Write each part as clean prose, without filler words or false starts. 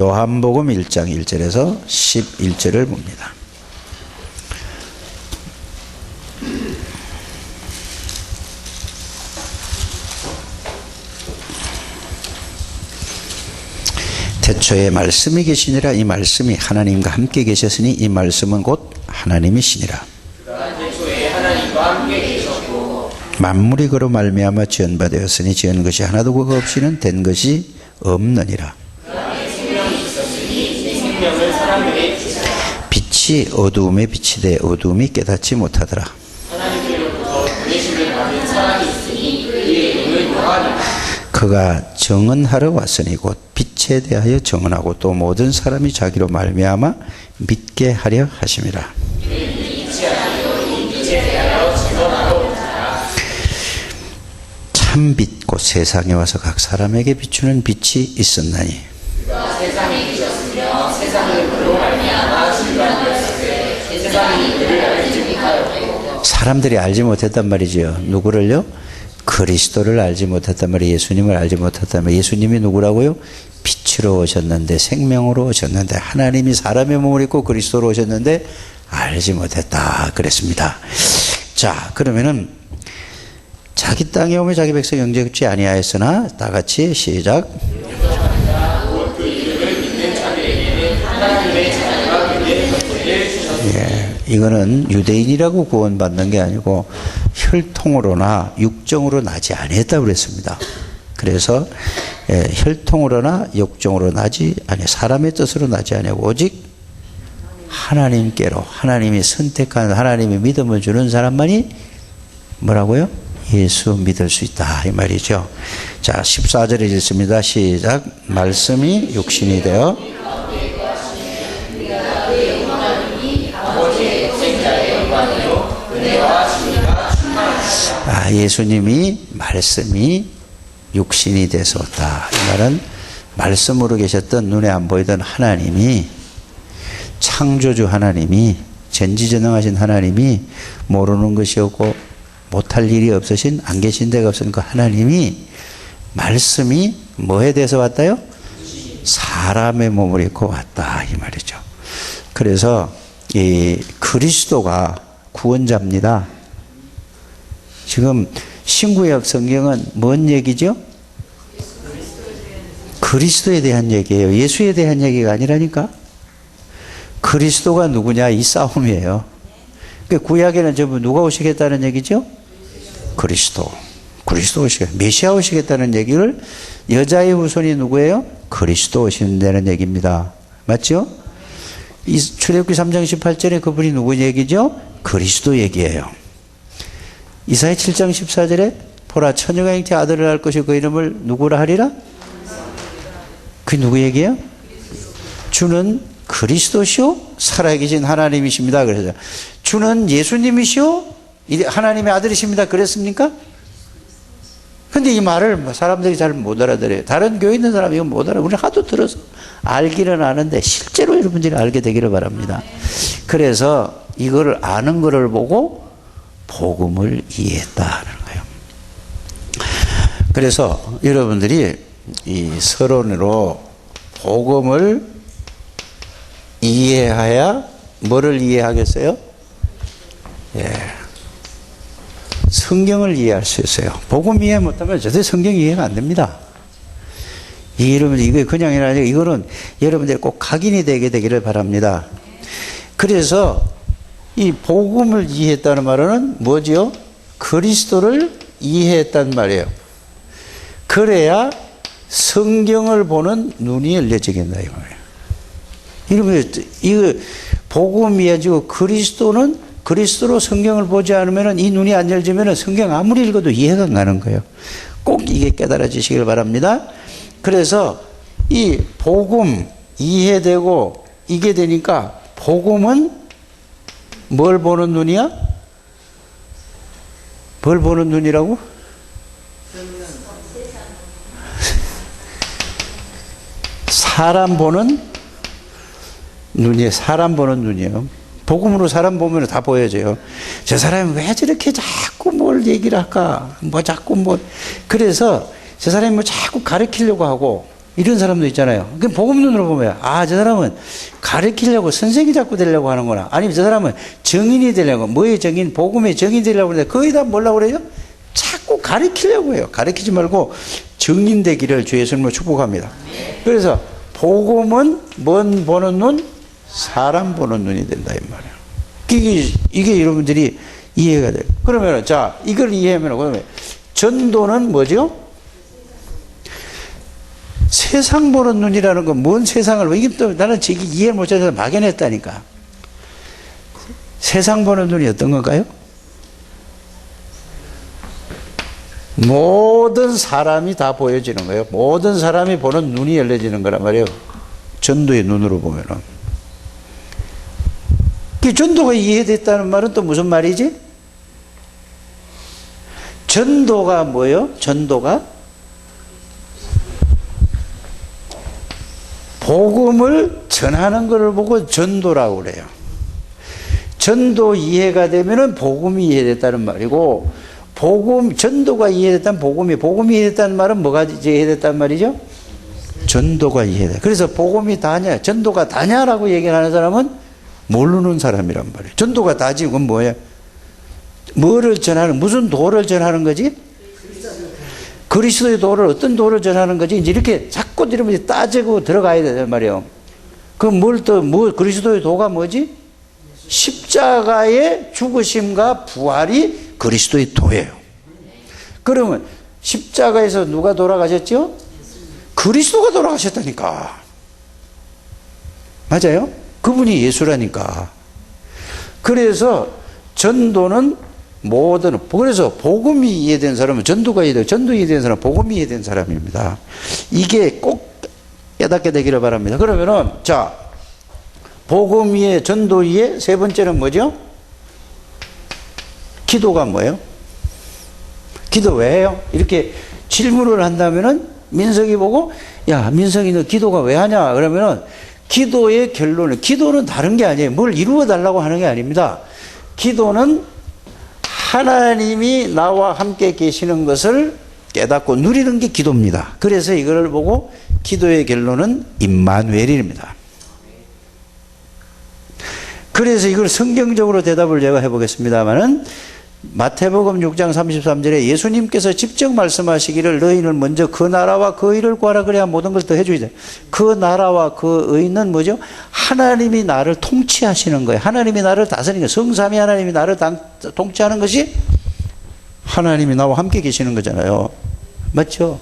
요한복음 1장 1절에서 11절을 봅니다. 태초에 말씀이 계시니라. 이 말씀이 하나님과 함께 계셨으니 이 말씀은 곧 하나님이시니라. 태초에 하나님과 함께 계셨고 만물이 그로 말미암아 지은 바 되었으니 지은 것이 하나도 그가 없이는 된 것이 없느니라. 생명이 있었으니 생명을 사람들에게 주시라. 빛이 어두움에 빛이 돼 어두움이 깨닫지 못하더라. 하나님께로부터 보내심을 받은 사람이 있으니 그의 이름은 요한이라. 그가 정언하러 왔으니 곧 빛에 대하여 정언하고 또 모든 사람이 자기로 말미암아 믿게 하려 하심이라. 참 빛 곧 세상에 와서 각 사람에게 비추는 빛이 있었나니 세상에 계셨으며 세상을 그로 말미암아 진리하였으되 세상이 그를 알지 못하였고 사람들이 알지 못했단 말이죠. 누구를요? 그리스도를 알지 못했단 말이에요. 예수님을 알지 못했단 말이에요. 예수님이 누구라고요? 빛으로 오셨는데 생명으로 오셨는데 하나님이 사람의 몸을 입고 그리스도로 오셨는데 알지 못했다 그랬습니다. 자, 그러면은 자기 땅에 오며 자기 백성 영접지 아니하였으나 다 같이 시작. 그 이름을 믿는 자들에게는 하나님의 자녀가 되는 권세를 주셨습니다. 예, 이거는 유대인이라고 구원받는 게 아니고 혈통으로나 육정으로 나지 아니했다고 그랬습니다. 그래서 혈통으로나 육정으로 나지 아니 사람의 뜻으로 나지 아니하고 오직 하나님께로 하나님이 선택한 하나님의 믿음을 주는 사람만이 뭐라고요? 예수 믿을 수 있다 이 말이죠. 자, 14절에 읽습니다. 시작. 말씀이 육신이 되어 예수님이 말씀이 육신이 돼서 왔다. 이 말은 말씀으로 계셨던 눈에 안 보이던 하나님이 창조주 하나님이 전지전능하신 하나님이 모르는 것이 없고 못할 일이 없으신 안 계신 데가 없으신 그 하나님이 말씀이 뭐에 대해서 왔다요? 사람의 몸을 입고 왔다 이 말이죠. 그래서 이 그리스도가 구원자입니다. 지금 신구약 성경은 뭔 얘기죠? 그리스도에 대한 얘기예요. 예수에 대한 얘기가 아니라니까. 그리스도가 누구냐 이 싸움이에요. 그러니까 구약에는 전부 누가 오시겠다는 얘기죠? 그리스도 오시겠다. 메시아 오시겠다는 얘기를 여자의 후손이 누구예요? 그리스도 오신다는 얘기입니다. 맞죠? 이 출애굽기 3장 18절에 그분이 누구 얘기죠? 그리스도 얘기예요. 이사야 7장 14절에 보라 처녀가 잉태 아들을 낳을 것이고 그 이름을 누구라 하리라? 그게 누구 얘기예요? 주는 그리스도시요 살아계신 하나님이십니다. 그래서 주는 예수님이시요 하나님의 아들이십니다. 그랬습니까? 근데 이 말을 사람들이 잘 못 알아들어요. 다른 교회 있는 사람이 이거 못 알아요. 우리 하도 들어서 알기는 아는데 실제로 여러분들이 알게 되기를 바랍니다. 그래서 이거를 아는 거를 보고 복음을 이해했다는 거예요. 그래서 여러분들이 이 서론으로 복음을 이해해야 뭐를 이해하겠어요? 예. 성경을 이해할 수 있어요. 복음 이해 못하면 절대 성경 이해가 안 됩니다. 여러분들 이거 그냥이 아니라 이거는 여러분들이 꼭 각인이 되기를 바랍니다. 그래서 이 복음을 이해했다는 말은 뭐지요? 그리스도를 이해했단 말이에요. 그래야 성경을 보는 눈이 열려지겠다 이 말이에요. 이러면 이거 복음 이해지고 그리스도로 성경을 보지 않으면 이 눈이 안 열리면 성경 아무리 읽어도 이해가 안 가는 거예요. 꼭 이게 깨달아지시길 바랍니다. 그래서 이 복음 이해되고 이게 되니까 복음은 뭘 보는 눈이야? 뭘 보는 눈이라고? 사람 보는 눈이에요. 사람 보는 눈이에요. 복음으로 사람 보면 다 보여져요. 저 사람이 왜 저렇게 자꾸 뭘 얘기를 할까? 뭐 자꾸 뭐. 그래서 저 사람이 뭐 자꾸 가르치려고 하고 이런 사람도 있잖아요. 그 복음 눈으로 보면 아, 저 사람은 가르치려고 선생이 자꾸 되려고 하는구나. 아니면 저 사람은 정인이 되려고 뭐의 정인? 복음의 정인이 되려고 하는데 거의 다 뭐라고 그래요? 자꾸 가르치려고 해요. 가르치지 말고 정인 되기를 주 예수님으로 축복합니다. 그래서 복음은 뭔 보는 눈? 사람 보는 눈이 된다 이 말이에요. 이게 여러분들이 이해가 돼요. 그러면 자 이걸 이해하면 그러면 전도는 뭐죠? 세상 보는 눈이라는 건 뭔 세상을 이게 또 나는 지금 이해 못해서 막연했다니까. 세상 보는 눈이 어떤 건가요? 모든 사람이 다 보여지는 거예요. 모든 사람이 보는 눈이 열려지는 거란 말이에요. 전도의 눈으로 보면은. 그 전도가 이해됐다는 말은 또 무슨 말이지? 전도가 뭐예요? 전도가 복음을 전하는 것을 보고 전도라고 그래요. 전도 이해가 되면은 복음이 이해됐다는 말이고, 복음, 전도가 이해됐다는 복음이 이해됐다는 말은 뭐가 이해됐다는 말이죠? 전도가 이해돼. 그래서 복음이 다냐, 전도가 다냐라고 얘기하는 사람은 모르는 사람이란 말이에요. 전도가 다지, 그건 뭐예요? 뭐를 전하는, 무슨 도를 전하는 거지? 그리스도의 도를, 어떤 도를 전하는 거지? 이제 이렇게 자꾸 이러면 따지고 들어가야 되단 말이에요. 그리스도의 도가 뭐지? 십자가의 죽으심과 부활이 그리스도의 도예요. 그러면 십자가에서 누가 돌아가셨죠? 그리스도가 돌아가셨다니까. 맞아요? 그분이 예수라니까. 그래서 전도는 그래서 복음이 이해된 사람은 전도가 이해되고, 전도 이해된 사람은 복음이 이해된 사람입니다. 이게 꼭 깨닫게 되기를 바랍니다. 그러면은, 자, 복음 이해, 전도 이해, 세 번째는 뭐죠? 기도가 뭐예요? 기도 왜 해요? 이렇게 질문을 한다면은, 민석이 보고, 야, 민석이 너 기도가 왜 하냐? 그러면은, 기도의 결론은, 기도는 다른 게 아니에요. 뭘 이루어 달라고 하는 게 아닙니다. 기도는 하나님이 나와 함께 계시는 것을 깨닫고 누리는 게 기도입니다. 그래서 이걸 보고 기도의 결론은 임마누엘입니다. 그래서 이걸 성경적으로 대답을 제가 해보겠습니다만은, 마태복음 6장 33절에 예수님께서 직접 말씀하시기를 너희는 먼저 그 나라와 그 의를 구하라 그래야 모든 걸 더 해주이다. 그 나라와 그 의는 뭐죠? 하나님이 나를 통치하시는 거예요. 하나님이 나를 다스리는 거예요. 성삼위 하나님이 나를 통치하는 것이 하나님이 나와 함께 계시는 거잖아요. 맞죠?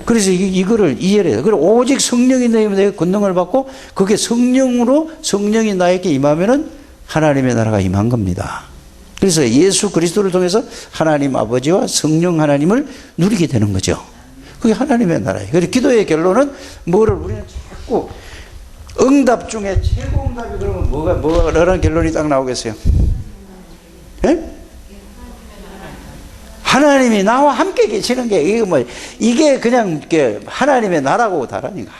그래서 이거를 이해를 해요. 그리고 오직 성령이 너희에게 권능을 받고, 그게 성령이 나에게 임하면은 하나님의 나라가 임한 겁니다. 그래서 예수 그리스도를 통해서 하나님 아버지와 성령 하나님을 누리게 되는 거죠. 그게 하나님의 나라예요. 그래서 기도의 결론은 우리는 자꾸 응답 중에 최고 응답이 그러면 뭐라는 결론이 딱 나오겠어요? 예? 하나님이 나와 함께 계시는 게 이게 그냥 하나님의 나라고 다르니까.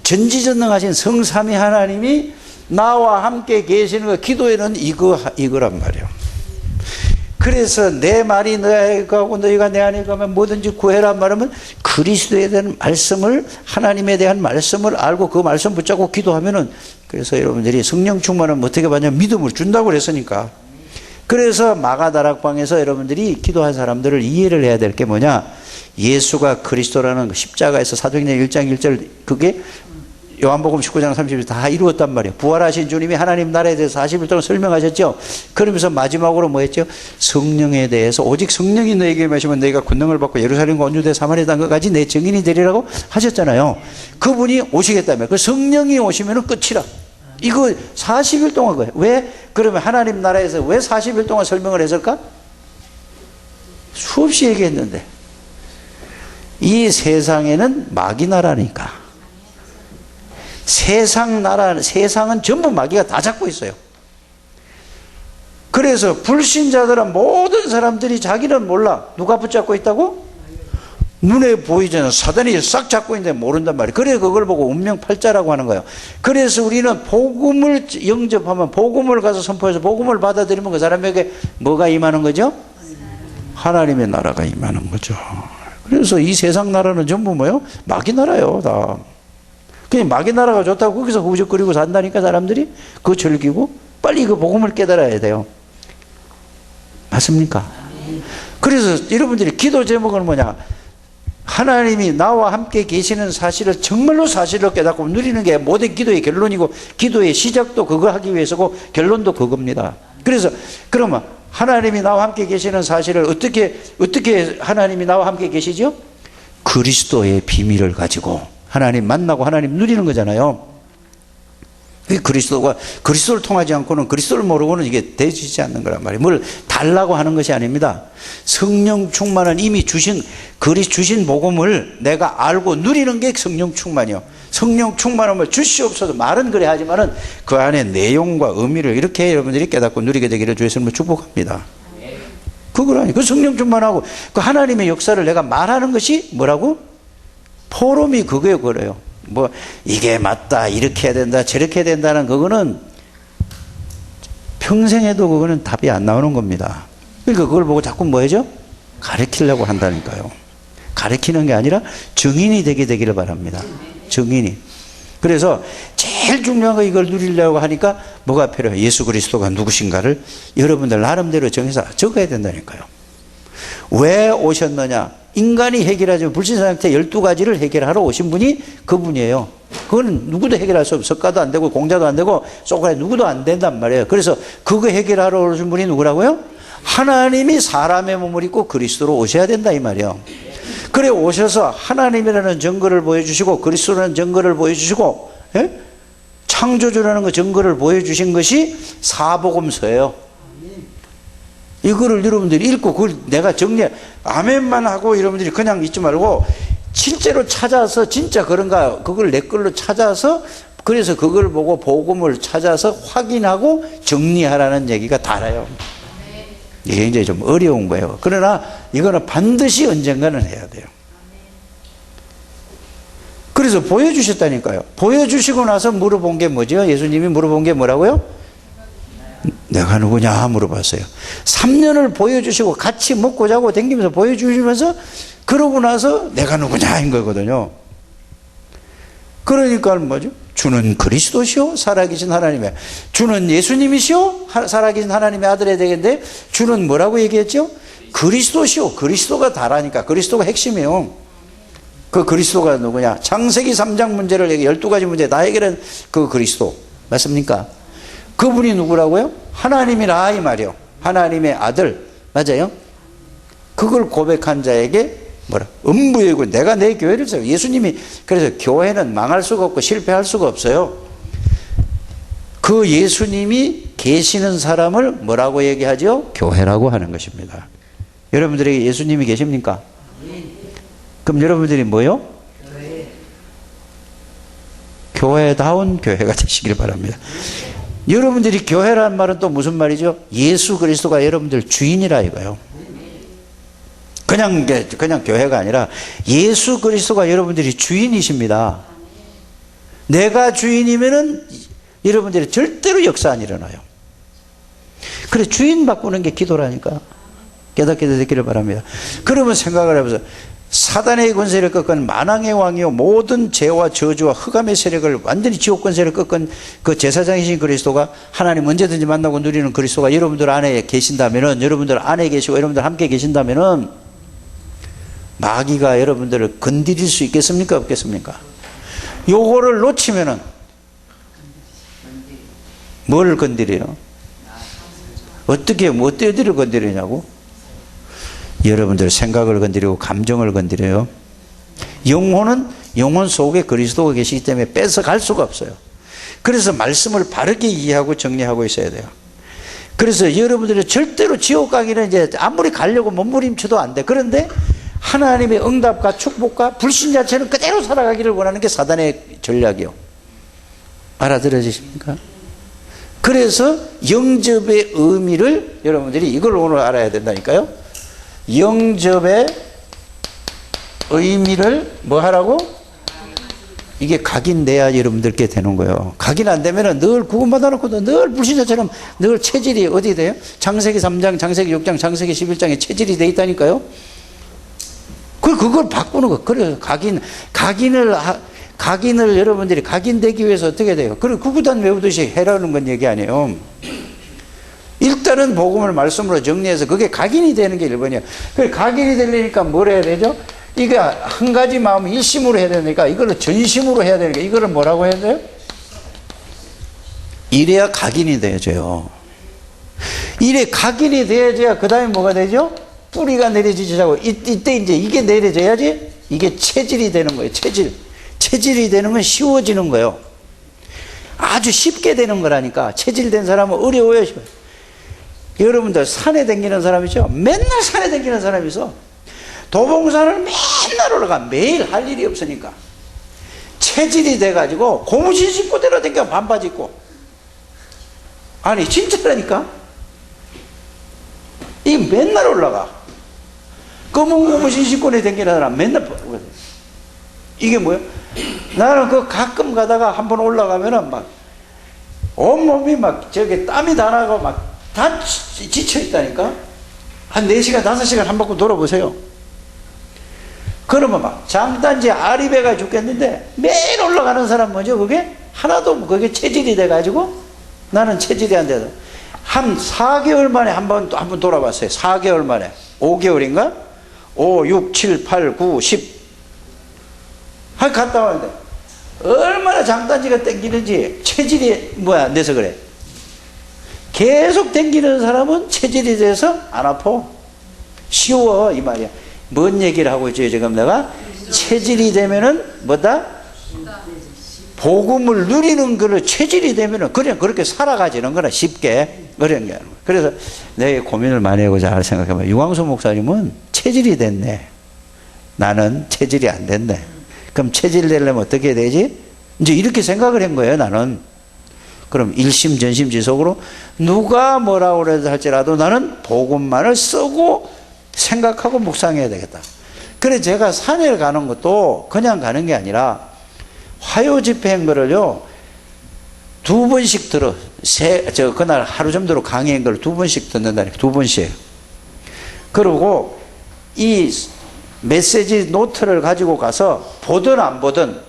전지전능하신 성삼위 하나님이 나와 함께 계시는 거, 기도에는 이거란 말이에요. 그래서 내 말이 너에게 가고 너희가 내 안에 가면 뭐든지 구해란 말하면 그리스도에 대한 말씀을, 하나님에 대한 말씀을 알고 그 말씀 붙잡고 기도하면은, 그래서 여러분들이 성령 충만은 어떻게 받냐면 믿음을 준다고 그랬으니까. 그래서 마가다락방에서 여러분들이 기도한 사람들을 이해를 해야 될 게 뭐냐, 예수가 그리스도라는 십자가에서 사도행전 1장 1절, 그게 요한복음 19장 30절 다 이루었단 말이에요. 부활하신 주님이 하나님 나라에 대해서 40일 동안 설명하셨죠. 그러면서 마지막으로 뭐 했죠? 성령에 대해서 오직 성령이 너에게 임하시면 너희가 권능을 받고 예루살렘과 온 유대 사마리아 땅까지 내 증인이 되리라고 하셨잖아요. 그분이 오시겠다며. 그 성령이 오시면 끝이라. 이거 40일 동안 거예요. 왜? 그러면 하나님 나라에서 왜 40일 동안 설명을 했을까? 수없이 얘기했는데 이 세상에는 마귀 나라니까. 세상은 전부 마귀가 다 잡고 있어요. 그래서 불신자들은 모든 사람들이 자기는 몰라. 누가 붙잡고 있다고? 눈에 보이잖아. 사단이 싹 잡고 있는데 모른단 말이에요. 그래 그걸 보고 운명팔자라고 하는 거예요. 그래서 우리는 복음을 영접하면, 복음을 가서 선포해서 복음을 받아들이면 그 사람에게 뭐가 임하는 거죠? 하나님의 나라가 임하는 거죠. 그래서 이 세상 나라는 전부 뭐예요? 마귀 나라예요, 다. 그냥 마귀 나라가 좋다고 거기서 후적거리고 산다니까 사람들이. 그거 즐기고 빨리 그 복음을 깨달아야 돼요. 맞습니까? 그래서 여러분들이 기도 제목은 뭐냐? 하나님이 나와 함께 계시는 사실을 정말로 사실로 깨닫고 누리는 게 모든 기도의 결론이고, 기도의 시작도 그거 하기 위해서고 결론도 그겁니다. 그래서 그러면 하나님이 나와 함께 계시는 사실을 어떻게 하나님이 나와 함께 계시죠? 그리스도의 비밀을 가지고 하나님 만나고 하나님 누리는 거잖아요. 그리스도를 통하지 않고는, 그리스도를 모르고는 이게 되지 않는 거란 말이에요. 뭘 달라고 하는 것이 아닙니다. 성령 충만은 이미 주신 복음을 내가 알고 누리는 게 성령 충만이요. 성령 충만함을 주시옵소서 말은 그래 하지만은 그 안에 내용과 의미를 이렇게 여러분들이 깨닫고 누리게 되기를 주 예수님을 축복합니다. 그거라니. 그 성령 충만하고 그 하나님의 역사를 내가 말하는 것이 뭐라고? 포럼이 그거예요, 그래요. 뭐 이게 맞다, 이렇게 해야 된다, 저렇게 해야 된다는 그거는 평생에도 그거는 답이 안 나오는 겁니다. 그러니까 그걸 보고 자꾸 뭐 해죠? 가르치려고 한다니까요. 가르치는 게 아니라 증인이 되기를 바랍니다. 증인이. 그래서 제일 중요한 거 이걸 누리려고 하니까 뭐가 필요해요? 예수 그리스도가 누구신가를 여러분들 나름대로 정해서 적어야 된다니까요. 왜 오셨느냐? 인간이 해결하지 불신상태 12가지를 해결하러 오신 분이 그분이에요. 그거는 누구도 해결할 수 없어요. 석가도 안 되고 공자도 안 되고 소크라테스 누구도 안 된단 말이에요. 그래서 그거 해결하러 오신 분이 누구라고요? 하나님이 사람의 몸을 입고 그리스도로 오셔야 된다 이 말이에요. 그래 오셔서 하나님이라는 증거를 보여주시고 그리스도라는 증거를 보여주시고, 예? 창조주라는 그 증거를 보여주신 것이 사복음서예요. 이거를 여러분들이 읽고 그걸 내가 정리해 아멘만 하고 여러분들이 그냥 잊지 말고 실제로 찾아서 진짜 그런가 그걸 내 걸로 찾아서, 그래서 그걸 보고 복음을 찾아서 확인하고 정리하라는 얘기가 달아요. 이게 굉장히 좀 어려운 거예요. 그러나 이거는 반드시 언젠가는 해야 돼요. 그래서 보여주셨다니까요. 보여주시고 나서 물어본 게 뭐죠? 예수님이 물어본 게 뭐라고요? 내가 누구냐 물어봤어요. 3년을 보여주시고 같이 먹고 자고 댕기면서 보여주시면서 그러고 나서 내가 누구냐인 거거든요. 그러니까 뭐죠? 주는 그리스도시오 살아계신 하나님의, 주는 예수님이시오 살아계신 하나님의 아들이 되겠는데 주는 뭐라고 얘기했죠? 그리스도시오. 그리스도가 다라니까. 그리스도가 핵심이에요. 그 그리스도가 누구냐? 창세기 3장 문제를 12가지 문제 다 해결한 그 그리스도 맞습니까? 그분이 누구라고요? 하나님이라 이 말이요. 하나님의 아들. 맞아요? 그걸 고백한 자에게 뭐라? 음부이고 내가 내 교회를 세워. 예수님이 그래서 교회는 망할 수가 없고 실패할 수가 없어요. 그 예수님이 계시는 사람을 뭐라고 얘기하죠? 교회라고 하는 것입니다. 여러분들에게 예수님이 계십니까? 그럼 여러분들이 뭐요? 교회다운 교회가 되시길 바랍니다. 여러분들이 교회란 말은 또 무슨 말이죠? 예수 그리스도가 여러분들 주인이라 이거예요. 그냥 교회가 아니라 예수 그리스도가 여러분들이 주인이십니다. 내가 주인이면은 여러분들이 절대로 역사 안 일어나요. 그래 주인 바꾸는 게 기도라니까. 깨닫게 되기를 바랍니다. 그러면 생각을 해보세요. 사단의 권세를 꺾은 만왕의 왕이요 모든 죄와 저주와 흑암의 세력을 완전히 지옥 권세를 꺾은 그 제사장이신 그리스도가 하나님 언제든지 만나고 누리는 그리스도가 여러분들 안에 계신다면은, 여러분들 안에 계시고 여러분들 함께 계신다면은 마귀가 여러분들을 건드릴 수 있겠습니까? 없겠습니까? 요거를 놓치면은 뭘 건드려요? 어디를 건드리냐고? 여러분들 생각을 건드리고 감정을 건드려요. 영혼 속에 그리스도가 계시기 때문에 뺏어갈 수가 없어요. 그래서 말씀을 바르게 이해하고 정리하고 있어야 돼요. 그래서 여러분들이 절대로 지옥 가기는 이제 아무리 가려고 몸부림쳐도 안 돼. 그런데 하나님의 응답과 축복과 불신 자체는 그대로 살아가기를 원하는 게 사단의 전략이요. 알아들어지십니까? 그래서 영접의 의미를 여러분들이 이걸 오늘 알아야 된다니까요. 영접의 의미를 뭐 하라고? 이게 각인돼야 여러분들께 되는 거예요. 각인 안 되면 늘 구원받아 놓고도 늘 불신자처럼 늘 체질이 어디 돼요? 창세기 3장, 창세기 6장, 창세기 11장에 체질이 돼 있다니까요. 그걸 바꾸는 거. 그래서 각인을 여러분들이 각인되기 위해서 어떻게 돼요? 그리고 구구단 외우듯이 해라는 건 얘기 아니에요. 일단은 복음을 말씀으로 정리해서 그게 각인이 되는 게 1번이에요. 그 각인이 되려니까 뭘 해야 되죠? 이거 한 가지 마음을 일심으로 해야 되니까 이거를 전심으로 해야 되니까 이거를 뭐라고 해야 돼요? 이래야 각인이 되어져요. 이래 각인이 되어져야 그 다음에 뭐가 되죠? 뿌리가 내려지지 자고 이때 이제 이게 내려져야지 이게 체질이 되는 거예요. 체질이 되는 건 쉬워지는 거예요. 아주 쉽게 되는 거라니까. 체질된 사람은 어려워요. 여러분들 산에 다니는 사람 있죠? 맨날 산에 다니는 사람이 있어. 도봉산을 맨날 올라가. 매일 할 일이 없으니까 체질이 돼가지고 고무신 신고 내려다니까 반바지 입고. 아니 진짜라니까. 이 맨날 올라가. 검은 고무신 신고 다니는 사람 맨날. 이게 뭐야? 나는 그 가끔 가다가 한번 올라가면은 막 온몸이 막 저게 땀이 다 나고 막 다 지쳐 있다니까. 한 4시간 5시간 한 바퀴 돌아보세요. 그러면 막 장단지 아리배가 죽겠는데 매일 올라가는 사람 뭐죠? 그게 하나도 그게 체질이 돼가지고 나는 체질이 안 돼서 한 4개월 만에 한번 돌아봤어요. 4개월 만에. 5개월인가? 5, 6, 7, 8, 9, 10 한 갔다 왔는데 얼마나 장단지가 땡기는지. 체질이 뭐야 내서 그래. 계속 땡기는 사람은 체질이 돼서 안 아파. 쉬워 이 말이야. 뭔 얘기를 하고 있죠 지금 내가? 체질이 되면은 뭐다? 복음을 누리는 거를 체질이 되면은 그냥 그렇게 살아가지는 거나 쉽게 그런 게 아니고. 그래서 내 고민을 많이 하고 잘 생각해봐. 유광수 목사님은 체질이 됐네. 나는 체질이 안 됐네. 그럼 체질 되려면 어떻게 해야 되지? 이제 이렇게 생각을 한 거예요 나는. 그럼 일심전심지속으로 누가 뭐라고 그래도 할지라도 나는 복음만을 쓰고 생각하고 묵상해야 되겠다. 그래서 제가 산에 가는 것도 그냥 가는 게 아니라 화요 집회한 거를요 2번씩 들어. 그날 하루 정도로 강의한 걸 2번씩 듣는다니까. 2번씩. 그리고 이 메시지 노트를 가지고 가서 보든 안 보든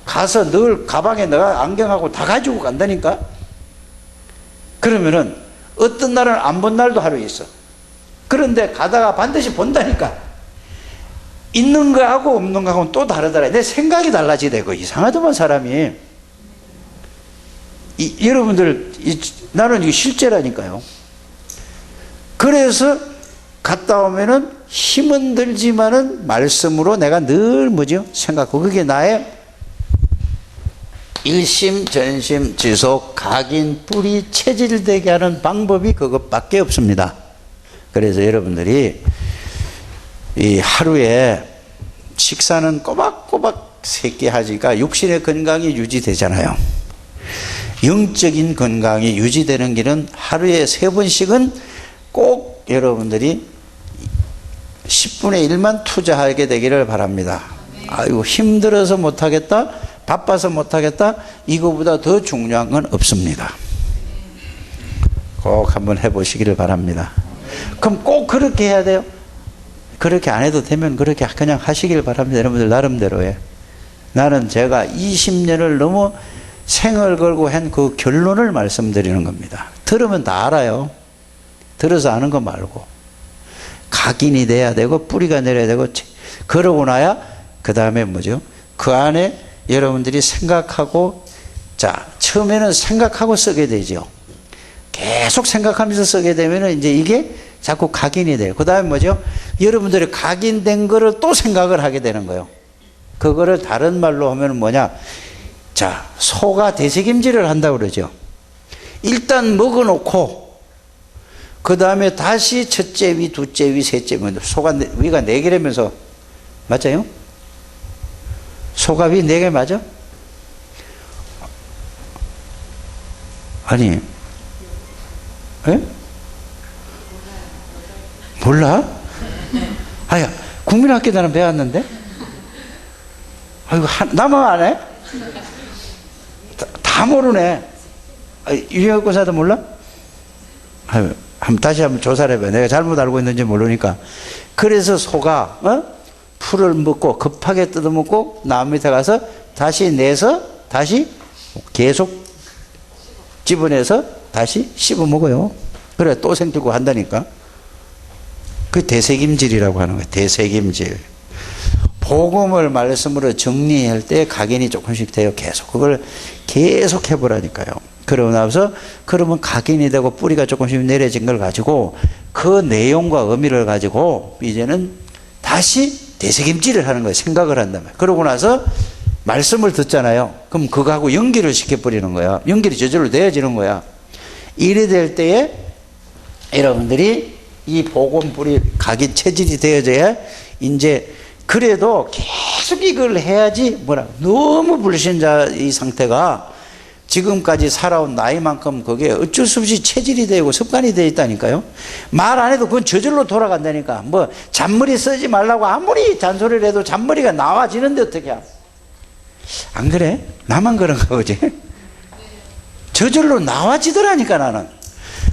가서 늘 가방에 내가 안경하고 다 가지고 간다니까. 그러면은 어떤 날은 안 본 날도 하루 있어. 그런데 가다가 반드시 본다니까. 있는 거하고 없는 거하고는 또 다르더라. 내 생각이 달라지대고. 이상하더만 사람이. 여러분들 나는 이게 실제라니까요. 그래서 갔다 오면은 힘은 들지만은 말씀으로 내가 늘 뭐죠? 생각하고 그게 나의 일심 전심 지속 각인 뿌리 체질되게 하는 방법이 그것밖에 없습니다. 그래서 여러분들이 이 하루에 식사는 꼬박꼬박 3끼 하니까 육신의 건강이 유지되잖아요. 영적인 건강이 유지되는 길은 하루에 3번씩은 꼭 여러분들이 10분의 1만 투자하게 되기를 바랍니다. 아이고 힘들어서 못하겠다, 바빠서 못하겠다, 이거보다 더 중요한 건 없습니다. 꼭 한번 해보시기를 바랍니다. 그럼 꼭 그렇게 해야 돼요? 그렇게 안 해도 되면 그렇게 그냥 하시길 바랍니다. 여러분들 나름대로에. 나는 제가 20년을 너무 생을 걸고 한 그 결론을 말씀드리는 겁니다. 들으면 다 알아요. 들어서 아는 거 말고. 각인이 돼야 되고 뿌리가 내려야 되고 그러고 나야 그 다음에 뭐죠? 그 안에 여러분들이 생각하고 자 처음에는 생각하고 쓰게 되죠. 계속 생각하면서 쓰게 되면 이제 이게 자꾸 각인이 돼요. 그 다음에 뭐죠? 여러분들이 각인된 거를 또 생각을 하게 되는 거예요. 그거를 다른 말로 하면 뭐냐? 자, 소가 되새김질을 한다고 그러죠. 일단 먹어놓고 그 다음에 다시 첫째 위, 둘째 위, 셋째 위. 소가 위가 4개라면서 맞아요? 소가 위 4개 맞아? 아니 에? 몰라? 아야 국민학교 나는 배웠는데 아이고 나만 안 해? 다 모르네. 유리학교사도 몰라? 아유, 다시 한번 조사를 해봐요. 내가 잘못 알고 있는지 모르니까. 그래서 소가 풀을 먹고 급하게 뜯어먹고 나무 밑에 가서 다시 내서 다시 계속 집어내서 다시 씹어 먹어요. 그래 또 생기고 한다니까. 그 대세김질이라고 하는 거예요. 대세김질. 복음을 말씀으로 정리할 때 각인이 조금씩 돼요. 계속 그걸 계속 해보라니까요. 그러고 나서 그러면 각인이 되고 뿌리가 조금씩 내려진 걸 가지고 그 내용과 의미를 가지고 이제는 다시 대세김질을 하는 거예요. 생각을 한다면. 그러고 나서 말씀을 듣잖아요. 그럼 그거하고 연기를 시켜버리는 거야. 연결이 저절로 되어지는 거야. 이래 될 때에 여러분들이 이 복음 뿌리 각인 체질이 되어져야 이제 그래도 계속 이걸 해야지 뭐라 너무 불신자 이 상태가 지금까지 살아온 나이만큼 그게 어쩔 수 없이 체질이 되고 습관이 되어 있다니까요. 말 안 해도 그건 저절로 돌아간다니까. 뭐 잔머리 쓰지 말라고 아무리 잔소리를 해도 잔머리가 나와지는데 어떻게 안 그래? 나만 그런가 보지? 저절로 나와지더라니까 나는.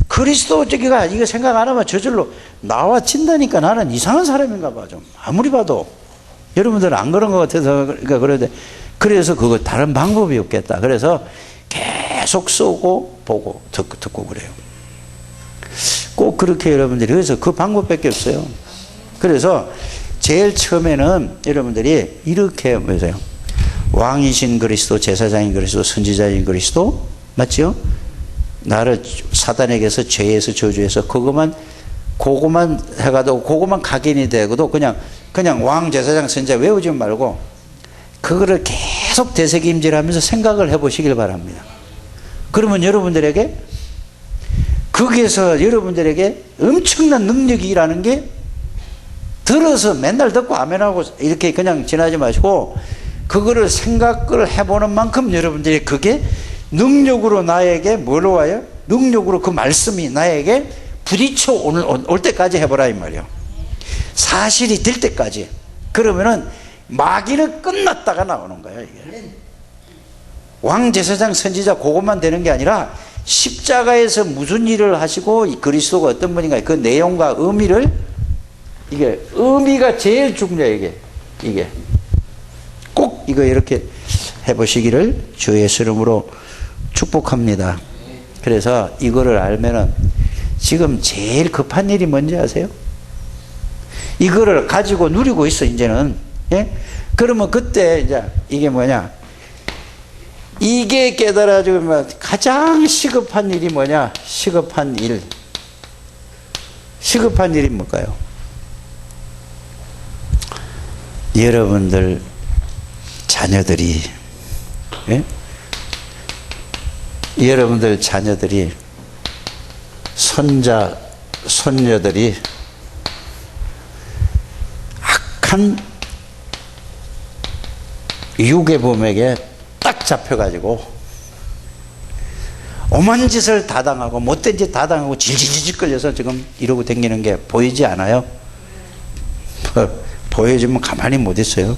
그리스도 저기가 이거 생각 안 하면 저절로 나와진다니까. 나는 이상한 사람인가 봐 좀. 아무리 봐도. 여러분들은 안 그런 것 같아서 그러니까 그런데 그래서 그거 다른 방법이 없겠다. 그래서 계속 쓰고 보고 듣고 그래요. 꼭 그렇게 여러분들이 그래서 그 방법밖에 없어요. 그래서 제일 처음에는 여러분들이 이렇게 보세요. 왕이신 그리스도, 제사장인 그리스도, 선지자인 그리스도 맞죠? 나를 사단에게서 죄에서 저주해서 그것만 해가도 그것만 각인이 되고도 그냥 왕, 제사장, 선지자 외우지 말고 그거를 계속 되새김질하면서 생각을 해보시길 바랍니다. 그러면 여러분들에게 거기에서 여러분들에게 엄청난 능력이 일하는 게 들어서 맨날 듣고 아멘하고 이렇게 그냥 지나지 마시고 그거를 생각을 해보는 만큼 여러분들이 그게 능력으로 나에게 뭐로 와요? 능력으로 그 말씀이 나에게 부딪혀 올 때까지 해보라 이 말이에요. 사실이 될 때까지. 그러면은 마귀는 끝났다가 나오는 거예요. 이게. 왕, 제사장, 선지자 그것만 되는 게 아니라 십자가에서 무슨 일을 하시고 그리스도가 어떤 분인가 그 내용과 의미를 이게 의미가 제일 중요해요. 이게 꼭 이거 이렇게 해보시기를 주 예수 이름으로 축복합니다. 그래서 이거를 알면은 지금 제일 급한 일이 뭔지 아세요? 이거를 가지고 누리고 있어 이제는. 예? 그러면 그때 이제 이게 뭐냐? 이게 깨달아지면 가장 시급한 일이 뭐냐? 시급한 일이 뭘까요? 여러분들 자녀들이 예? 여러분들 자녀들이 손자 손녀들이 악한 유괴범에게 딱 잡혀가지고 오만 짓을 다 당하고 못된 짓 다 당하고 질질질 끌려서 지금 이러고 다니는 게 보이지 않아요? 보여주면 가만히 못 있어요.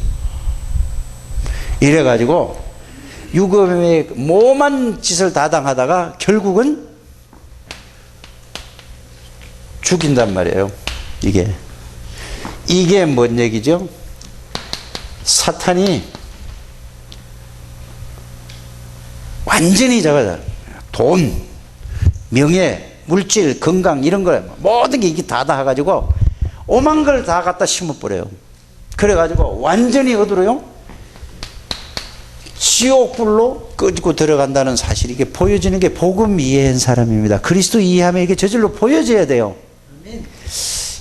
이래가지고 유괴범의 모만 짓을 다 당하다가 결국은 죽인단 말이에요. 이게 뭔 얘기죠? 사탄이 완전히 저거다. 돈, 명예, 물질, 건강 이런 거 모든 게 이게 다 해가지고 오만 걸 다 갖다 심어버려요. 그래가지고 완전히 어디로요? 지옥불로 끄고 들어간다는 사실이 이게 보여지는 게 복음 이해한 사람입니다. 그리스도 이해하면 이게 저절로 보여져야 돼요.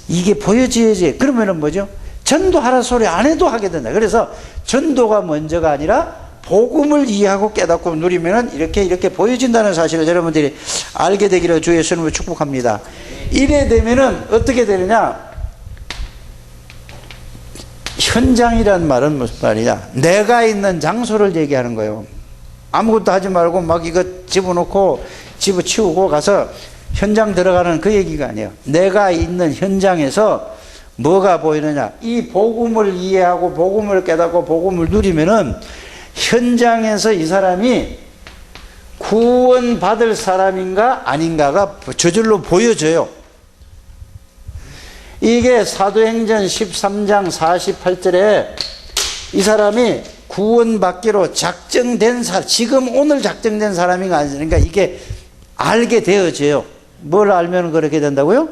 이게 보여져야지. 그러면은 뭐죠? 전도하라 소리 안 해도 하게 된다. 그래서 전도가 먼저가 아니라 복음을 이해하고 깨닫고 누리면은 이렇게 보여진다는 사실을 여러분들이 알게 되기를 주 예수님을 축복합니다. 이래 되면은 어떻게 되느냐? 현장이란 말은 무슨 말이냐? 내가 있는 장소를 얘기하는 거예요. 아무것도 하지 말고 막 이거 집어넣고 집어치우고 가서 현장 들어가는 그 얘기가 아니에요. 내가 있는 현장에서 뭐가 보이느냐? 이 복음을 이해하고 복음을 깨닫고 복음을 누리면은 현장에서 이 사람이 구원받을 사람인가 아닌가가 저절로 보여져요. 이게 사도행전 13장 48절에 이 사람이 구원받기로 작정된 사람, 지금 오늘 작정된 사람인가 아니니까 이게 알게 되어져요. 뭘 알면 그렇게 된다고요?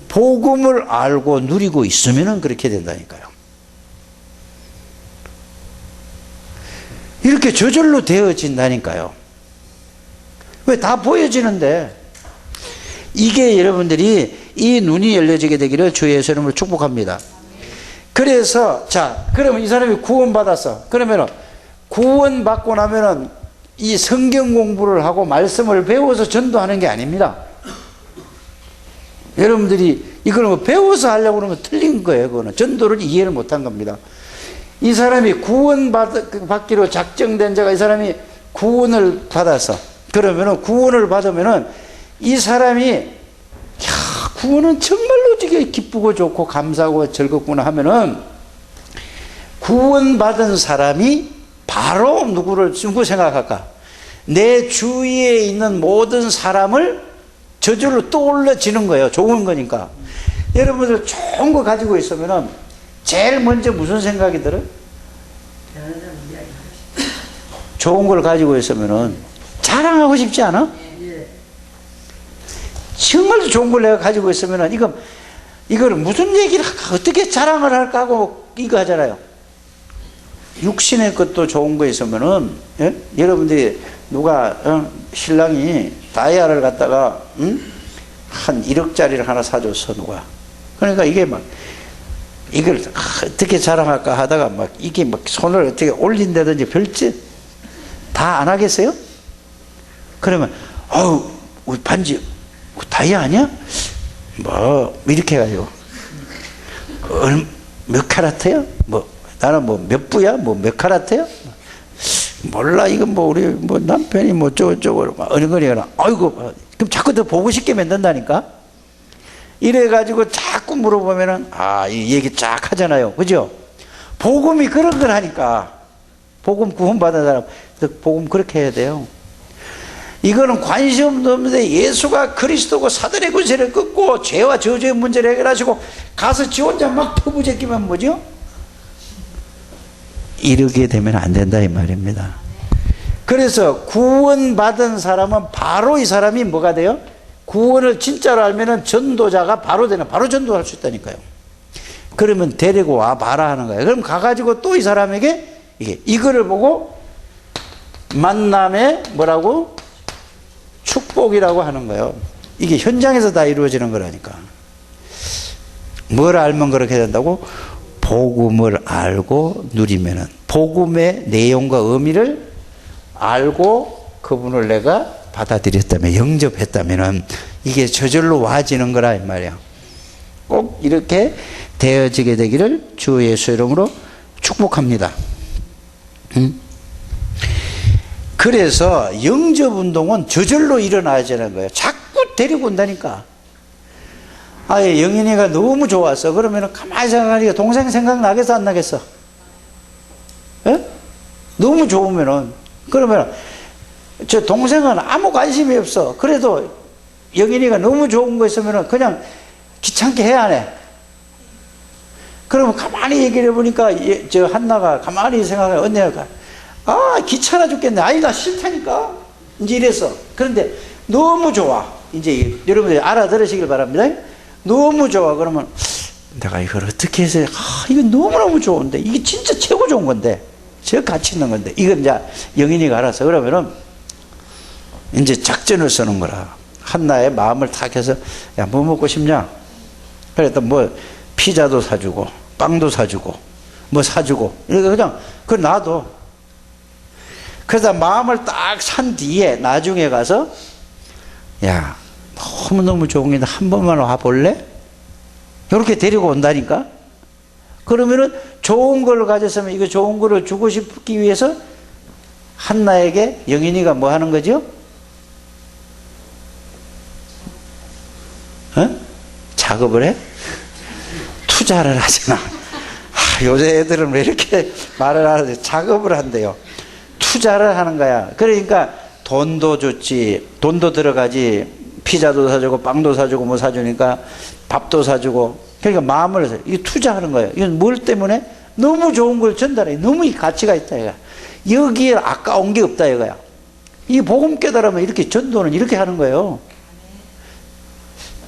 복음을 알고 누리고 있으면 그렇게 된다니까요. 이렇게 저절로 되어진다니까요. 왜? 다 보여지는데. 이게 여러분들이 이 눈이 열려지게 되기를 주 예수 이름으로 축복합니다. 그래서 자, 그러면 이 사람이 구원받았어. 그러면은 구원받고 나면은 이 성경 공부를 하고 말씀을 배워서 전도하는 게 아닙니다. 여러분들이 이걸 뭐 배워서 하려고 그러면 틀린 거예요. 그거는 전도를 이해를 못한 겁니다. 이 사람이 구원받기로 작정된 자가 이 사람이 구원을 받았어. 그러면은 구원을 받으면은 이 사람이 구원은 정말로 되게 기쁘고 좋고 감사하고 즐겁구나 하면은 구원받은 사람이 바로 누구 생각할까? 내 주위에 있는 모든 사람을 저절로 떠올려지는 거예요. 좋은 거니까. 여러분들 좋은 거 가지고 있으면은 제일 먼저 무슨 생각이 들어요? 좋은 걸 가지고 있으면은 자랑하고 싶지 않아? 정말 좋은 걸 내가 가지고 있으면은 이거를 무슨 얘기를 할까? 어떻게 자랑을 할까 하고 이거 하잖아요. 육신의 것도 좋은 거 있으면은, 예? 여러분들이 누가, 신랑이 다이아를 갖다가, 한 1억짜리를 하나 사줬어, 누가. 그러니까 이게 막, 이걸 어떻게 자랑할까 하다가 막, 이게 막 손을 어떻게 올린다든지 별짓 다 안 하겠어요? 그러면, 우리 반지, 다이아 아니야? 이렇게 해가지고. 몇 카라트야? 나는 몇 부야? 몇 카라트야? 몰라, 이건 우리 남편이 저쩌고, 어리거리거나, 아이고, 그럼 자꾸 더 보고 싶게 만든다니까? 이래가지고 자꾸 물어보면은, 이 얘기 쫙 하잖아요. 그죠? 복음이 그런 걸 하니까. 복음 구원받은 사람, 복음 그렇게 해야 돼요. 이거는 관심 없는데 예수가 그리스도고 사단의 권세를 끊고 죄와 저주의 문제를 해결하시고 가서 지 혼자 막 터부제끼면 뭐죠? 이르게 되면 안 된다 이 말입니다. 그래서 구원받은 사람은 바로 이 사람이 뭐가 돼요? 구원을 진짜로 알면은 전도자가 바로 되는, 바로 전도할 수 있다니까요. 그러면 데리고 와 봐라 하는 거예요. 그럼 가가지고 또 이 사람에게 이거를 보고 만남의 뭐라고? 축복이라고 하는 거예요. 이게 현장에서 다 이루어지는 거라니까. 뭘 알면 그렇게 된다고? 복음을 알고 누리면은, 복음의 내용과 의미를 알고 그분을 내가 받아들였다면, 영접했다면은 이게 저절로 와지는 거라 이 말이야. 꼭 이렇게 되어지게 되기를 주 예수 이름으로 축복합니다. 그래서 영접 운동은 저절로 일어나야 되는 거예요. 자꾸 데리고 온다니까. 영인이가 너무 좋았어. 그러면 가만히 생각하니까 동생 생각나겠어, 안 나겠어? 예? 너무 좋으면은. 그러면 저 동생은 아무 관심이 없어. 그래도 영인이가 너무 좋은 거 있으면은 그냥 귀찮게 해, 안 해? 그러면 가만히 얘기를 해보니까 저 한나가 가만히 생각해. 언니가 귀찮아 죽겠네. 나 싫다니까. 이제 이랬어. 그런데 너무 좋아. 이제 여러분들이 알아들으시길 바랍니다. 너무 좋아. 그러면 내가 이걸 어떻게 해서, 이거 너무너무 좋은데. 이게 진짜 최고 좋은 건데. 저 가치 있는 건데. 이건 이제 영인이가 알아서. 그러면은 이제 작전을 쓰는 거라. 한나의 마음을 탁 해서, 야, 뭐 먹고 싶냐? 그래서 피자도 사주고, 빵도 사주고, 사주고. 이렇게 그냥, 놔둬. 그래서 마음을 딱 산 뒤에 나중에 가서, 야, 너무너무 좋은 게 한 번만 와볼래? 이렇게 데리고 온다니까? 그러면은 좋은 걸 가졌으면 이거 좋은 거를 주고 싶기 위해서 한나에게 영인이가 뭐 하는 거죠? 작업을 해? 투자를 하잖아. 요새 애들은 왜 이렇게 말을 하는데 작업을 한대요. 투자를 하는 거야. 그러니까 돈도 줬지, 돈도 들어가지, 피자도 사주고 빵도 사주고 사주니까 밥도 사주고. 그러니까 마음을 이게 투자하는 거예요. 이건 뭘 때문에? 너무 좋은 걸 전달해. 너무 이 가치가 있다 이거야. 여기에 아까운 게 없다 이거야. 이 복음 깨달으면 이렇게 전도는 이렇게 하는 거예요.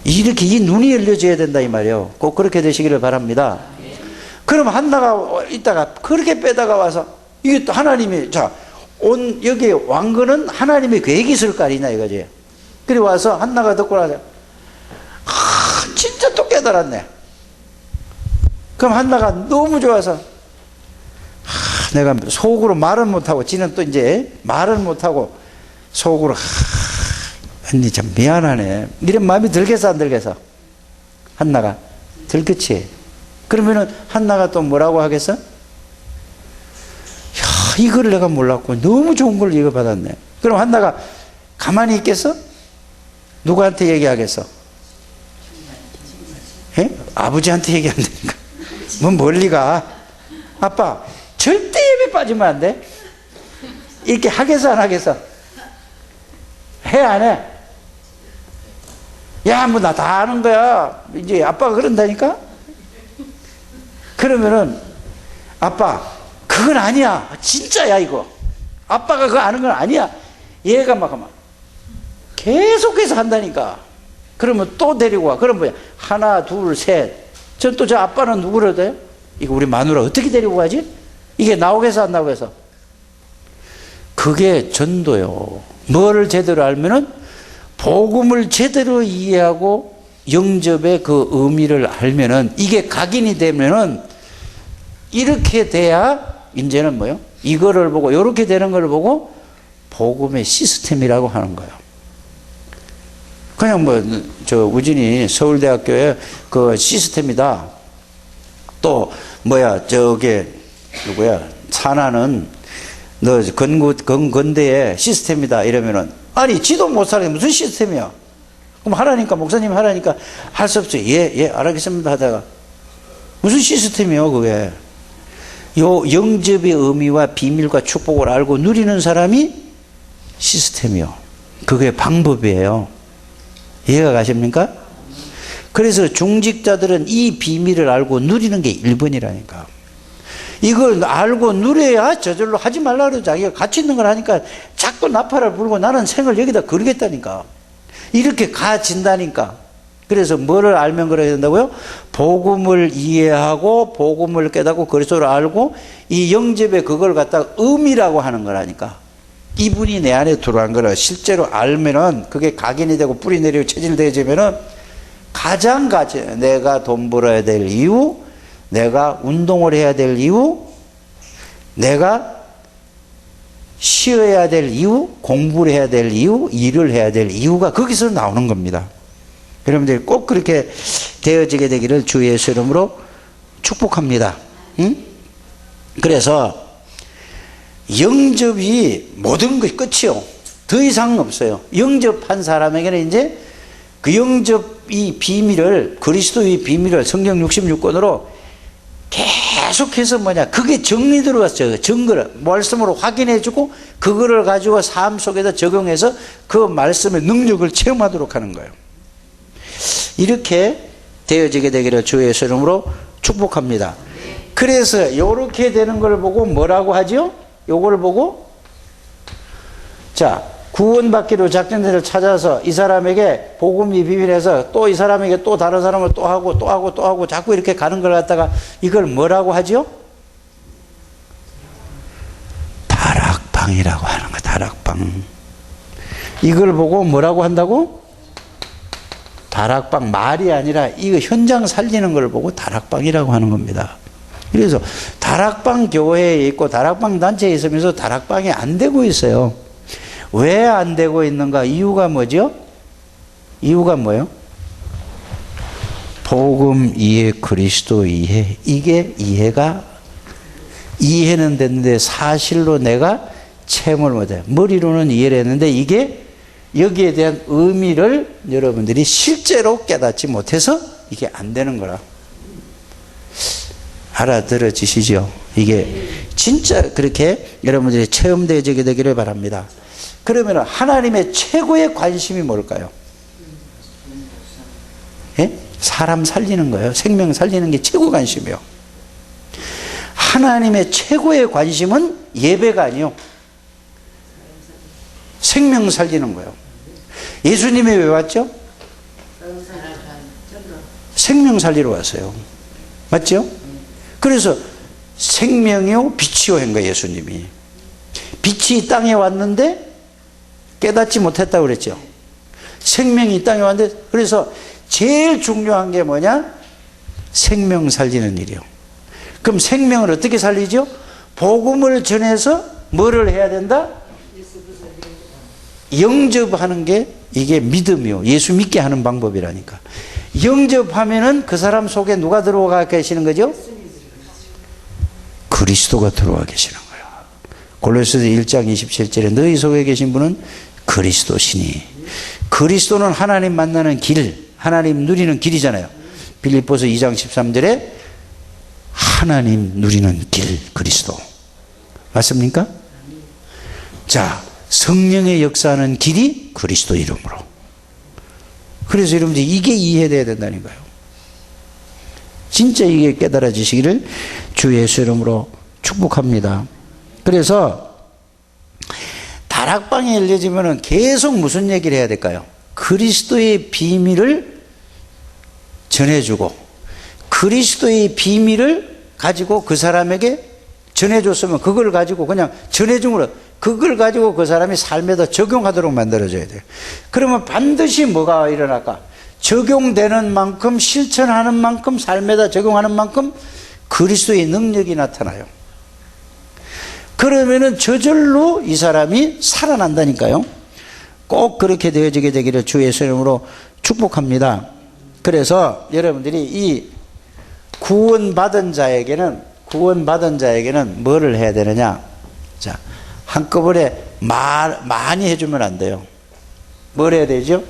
이렇게 이 눈이 열려져야 된다 이 말이에요. 꼭 그렇게 되시기를 바랍니다. 그럼 한나가 있다가 그렇게 빼다가 와서 이게 또 하나님이 여기 왕건은 하나님의 계획이 있을 거 아니냐 이거지. 그래 와서 한나가 듣고 나서 진짜 또 깨달았네. 그럼 한나가 너무 좋아서 내가 속으로 말은 못하고 지는 또 이제 말은 못하고 속으로 언니 참 미안하네 이런 마음이 들겠어 안 들겠어? 한나가 들겠지. 그러면은 한나가 또 뭐라고 하겠어? 야, 이걸 내가 몰랐고 너무 좋은 걸 이거 받았네. 그럼 한나가 가만히 있겠어? 누구한테 얘기하겠어? 예? 아버지한테 얘기 안 되니까. 뭐 멀리 가? 아빠 절대 예배 빠지면 안 돼. 이렇게 하겠어 안 하겠어? 해 안 해? 야, 뭐 나 다 아는 거야. 이제 아빠가 그런다니까? 그러면은 아빠 그건 아니야. 진짜야 이거. 아빠가 그거 아는 건 아니야. 얘가 막 계속해서 한다니까. 그러면 또 데리고 와. 그럼 뭐야? 하나, 둘, 셋. 전 또 저 아빠는 누구를 돼요? 이거 우리 마누라 어떻게 데리고 가지? 이게 나오겠어 안 나오겠어? 그게 전도요. 뭐를 제대로 알면은 복음을 제대로 이해하고 영접의 그 의미를 알면은 이게 각인이 되면은 이렇게 돼야 이제는 뭐요? 이거를 보고 이렇게 되는 걸 보고 복음의 시스템이라고 하는 거예요. 그냥 우진이 서울대학교의 그 시스템이다. 또 저게 누구야? 산하는 너 건대의 시스템이다 이러면은 아니 지도 못 살게 무슨 시스템이야? 그럼 하라니까 목사님 하라니까 할 수 없죠. 예 알겠습니다 하다가 무슨 시스템이요 그게? 요 영접의 의미와 비밀과 축복을 알고 누리는 사람이 시스템이요. 그게 방법이에요. 이해가 가십니까? 그래서 중직자들은 이 비밀을 알고 누리는 게 1번이라니까. 이걸 알고 누려야 저절로 하지 말라 그러고 자기가 가치 있는 걸 하니까 자꾸 나팔을 불고 나는 생을 여기다 걸겠다니까. 이렇게 가진다니까. 그래서 뭐를 알면 그래야 된다고요? 복음을 이해하고 복음을 깨닫고 그리스도를 알고 이 영접의 그걸 갖다가 의미라고 하는 거라니까. 이분이 내 안에 들어간 거를 실제로 알면은 그게 각인이 되고 뿌리 내리고 체질되어지면은 가장 내가 돈 벌어야 될 이유, 내가 운동을 해야 될 이유, 내가 쉬어야 될 이유, 공부를 해야 될 이유, 일을 해야 될 이유가 거기서 나오는 겁니다. 여러분들이 꼭 그렇게 되어지게 되기를 주 예수 이름으로 축복합니다. 응? 그래서 영접이 모든 것이 끝이요. 더 이상 없어요. 영접한 사람에게는 이제 그 영접이 비밀을, 그리스도의 비밀을 성경 66권으로 계속해서 그게 정리 들어갔어요. 증거를 말씀으로 확인해주고 그거를 가지고 삶 속에다 적용해서 그 말씀의 능력을 체험하도록 하는 거예요. 이렇게 되어지게 되기를 주 예수 이름으로 축복합니다. 그래서 이렇게 되는 걸 보고 뭐라고 하죠? 요걸 보고 구원받기로 작정된 데를 찾아서 이 사람에게 복음이 비밀해서 또 이 사람에게 또 다른 사람을 또 하고 자꾸 이렇게 가는 걸 갖다가 이걸 뭐라고 하죠? 다락방이라고 하는 거. 다락방. 이걸 보고 뭐라고 한다고? 다락방. 말이 아니라 이거 현장 살리는 걸 보고 다락방이라고 하는 겁니다. 그래서 다락방 교회에 있고 다락방 단체에 있으면서 다락방이 안 되고 있어요. 왜 안 되고 있는가? 이유가 뭐죠? 이유가 뭐예요? 복음 이해, 그리스도 이해. 이게 이해는 됐는데 사실로 내가 체험을 못해요. 머리로는 이해를 했는데 이게 여기에 대한 의미를 여러분들이 실제로 깨닫지 못해서 이게 안 되는 거라. 알아들어지시죠? 이게 진짜 그렇게 여러분들이 체험되어지게 되기를 바랍니다. 그러면 하나님의 최고의 관심이 뭘까요? 예? 사람 살리는 거예요. 생명 살리는 게 최고 관심이에요. 하나님의 최고의 관심은 예배가 아니요, 생명 살리는 거예요. 예수님이 왜 왔죠? 생명 살리러 왔어요. 맞죠? 그래서 생명이요 빛이요 한 거예요. 예수님이 빛이 이 땅에 왔는데 깨닫지 못했다고 그랬죠. 생명이 이 땅에 왔는데, 그래서 제일 중요한 게 뭐냐? 생명 살리는 일이요. 그럼 생명을 어떻게 살리죠? 복음을 전해서 뭐를 해야 된다? 영접하는 게 이게 믿음이요, 예수 믿게 하는 방법이라니까. 영접하면은 그 사람 속에 누가 들어와 계시는 거죠? 그리스도가 들어와 계시는 거예요. 골로새서 1장 27절에 너희 속에 계신 분은 그리스도시니. 그리스도는 하나님 만나는 길, 하나님 누리는 길이잖아요. 빌립보서 2장 13절에 하나님 누리는 길, 그리스도. 맞습니까? 자, 성령의 역사하는 길이 그리스도 이름으로. 그래서 여러분들 이게 이해돼야 된다니까요. 진짜 이게 깨달아지시기를 주 예수 이름으로 축복합니다. 그래서 다락방이 열려지면은 계속 무슨 얘기를 해야 될까요? 그리스도의 비밀을 전해주고, 그리스도의 비밀을 가지고 그 사람에게 전해줬으면 그걸 가지고 그냥 전해줌으로 그걸 가지고 그 사람이 삶에다 적용하도록 만들어줘야 돼요. 그러면 반드시 뭐가 일어날까? 적용되는 만큼, 실천하는 만큼, 삶에다 적용하는 만큼 그리스도의 능력이 나타나요. 그러면은 저절로 이 사람이 살아난다니까요. 꼭 그렇게 되어지게 되기를 주 예수 이름으로 축복합니다. 그래서 여러분들이 이 구원받은 자에게는 뭐를 해야 되느냐? 자, 한꺼번에 많이 해주면 안 돼요. 뭘 해야 되죠?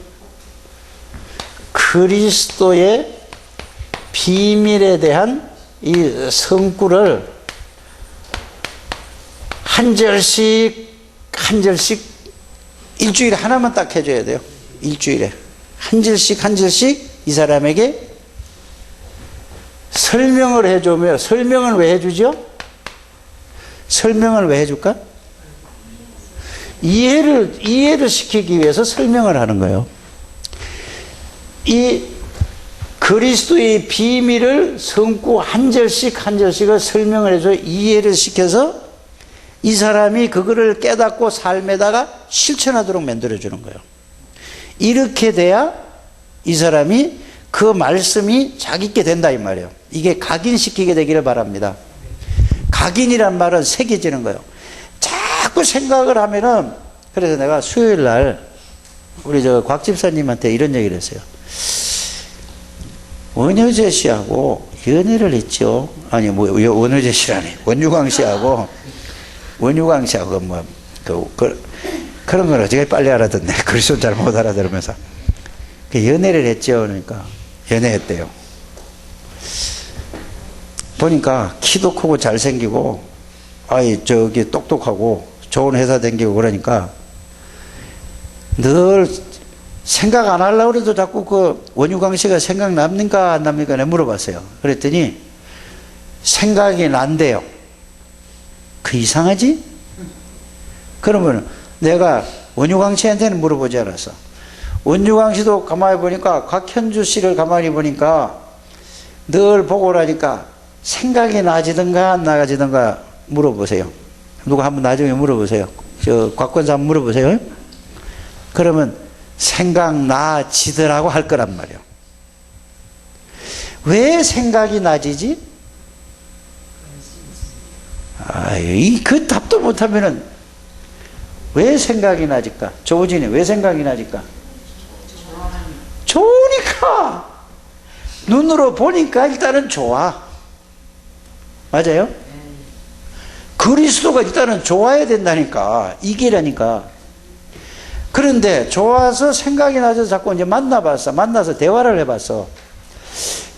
그리스도의 비밀에 대한 이 성구를 한 절씩 일주일에 하나만 딱 해줘야 돼요. 일주일에 한 절씩 이 사람에게 설명을 해주며, 설명을 왜 해주죠? 설명을 왜 해줄까? 이해를 시키기 위해서 설명을 하는 거예요. 이 그리스도의 비밀을 성구 한 절씩을 설명을 해서 이해를 시켜서 이 사람이 그거를 깨닫고 삶에다가 실천하도록 만들어주는 거예요. 이렇게 돼야 이 사람이 그 말씀이 자기께 된다 이 말이에요. 이게 각인시키게 되기를 바랍니다. 각인이란 말은 새겨지는 거예요. 자꾸 생각을 하면은, 그래서 내가 수요일 날 우리 곽 집사님한테 이런 얘기를 했어요. 원효재 씨하고 연애를 했죠. 아니 원효재 씨라니, 원유광 씨하고 그런 걸 어떻게 빨리 알아듣네. 그리스도 잘 못 알아들으면서 연애를 했죠. 그러니까 연애했대요. 보니까 키도 크고 잘생기고, 똑똑하고 좋은 회사 다니고 그러니까 늘 생각 안 하려고 그래도 자꾸 그 원유광 씨가 생각납니까 안 납니까? 내가 물어봤어요. 그랬더니 생각이 난대요. 그 이상하지? 그러면 내가 원유광 씨한테는 물어보지 않았어. 원유광 씨도 가만히 보니까, 곽현주 씨를 가만히 보니까 늘 보고 나니까 생각이 나지든가 안 나지든가 물어보세요. 누가 한번 나중에 물어보세요. 곽권사 한번 물어보세요. 그러면 생각나지더라고 할 거란 말이에요. 왜 생각이 나지지? 그 답도 못하면은 왜 생각이 나질까? 조진이 왜 생각이 나질까? 좋으니까. 눈으로 보니까 일단은 좋아. 맞아요? 그리스도가 일단은 좋아야 된다니까. 이게라니까. 그런데 좋아서 생각이 나서 자꾸 이제 만나서 대화를 해봤어.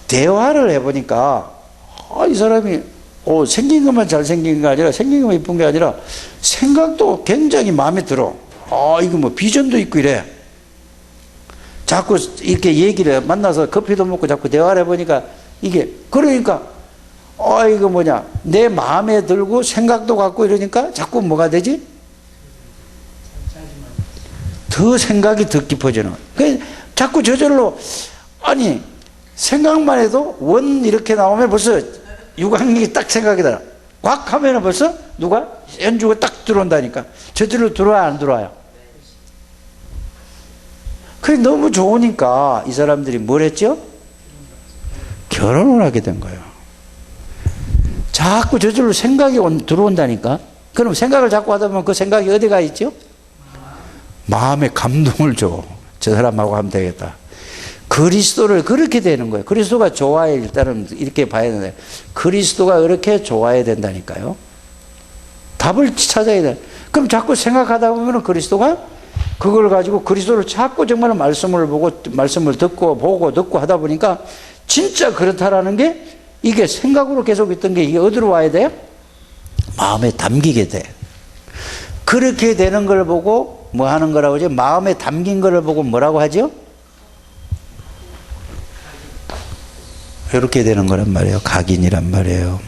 대화를 해보니까 이 사람이 생긴 것만 잘생긴 게 아니라, 생긴 것만 이쁜 게 아니라 생각도 굉장히 마음에 들어. 이거 뭐 비전도 있고 이래. 자꾸 이렇게 얘기를 만나서 커피도 먹고 자꾸 대화를 해보니까 이게, 그러니까 이거 뭐냐, 내 마음에 들고 생각도 갖고 이러니까 자꾸 뭐가 되지? 더 생각이 더 깊어지는. 자꾸 저절로, 아니 생각만 해도 원 이렇게 나오면 벌써 육각력이 딱 생각이 들어. 꽉 하면은 벌써 누가 연주가 딱 들어온다니까. 저절로 들어와 안 들어와요? 그게 너무 좋으니까 이 사람들이 뭘 했죠? 결혼을 하게 된 거예요. 자꾸 저절로 생각이 들어온다니까. 그럼 생각을 자꾸 하다 보면 그 생각이 어디가 있죠? 마음에 감동을 줘. 저 사람하고 하면 되겠다. 그리스도를 그렇게 되는 거예요. 그리스도가 좋아해. 일단은 이렇게 봐야 되는데, 그리스도가 그렇게 좋아야 된다니까요. 답을 찾아야 돼. 그럼 자꾸 생각하다 보면 그리스도가 그걸 가지고 그리스도를 자꾸 정말 말씀을 보고 말씀을 듣고 보고 듣고 하다 보니까 진짜 그렇다라는 게, 이게 생각으로 계속 있던 게 이게 어디로 와야 돼요? 마음에 담기게 돼. 그렇게 되는 걸 보고 뭐 하는 거라고 하죠? 마음에 담긴 거를 보고 뭐라고 하죠? 이렇게 되는 거란 말이에요. 각인이란 말이에요.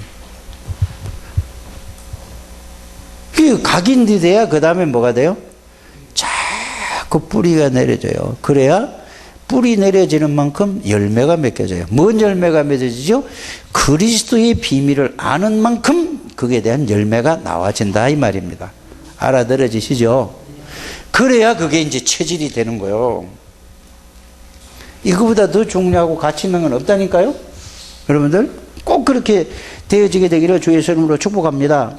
그 각인이 돼야 그 다음에 뭐가 돼요? 자꾸 뿌리가 내려져요. 그래야 뿌리 내려지는 만큼 열매가 맺혀져요. 뭔 열매가 맺어지죠? 그리스도의 비밀을 아는 만큼 그에 대한 열매가 나와진다 이 말입니다. 알아들어지시죠? 그래야 그게 이제 체질이 되는 거예요. 이거보다 더 중요하고 가치 있는 건 없다니까요. 여러분들 꼭 그렇게 되어지게 되기를 주의 이름으로 축복합니다.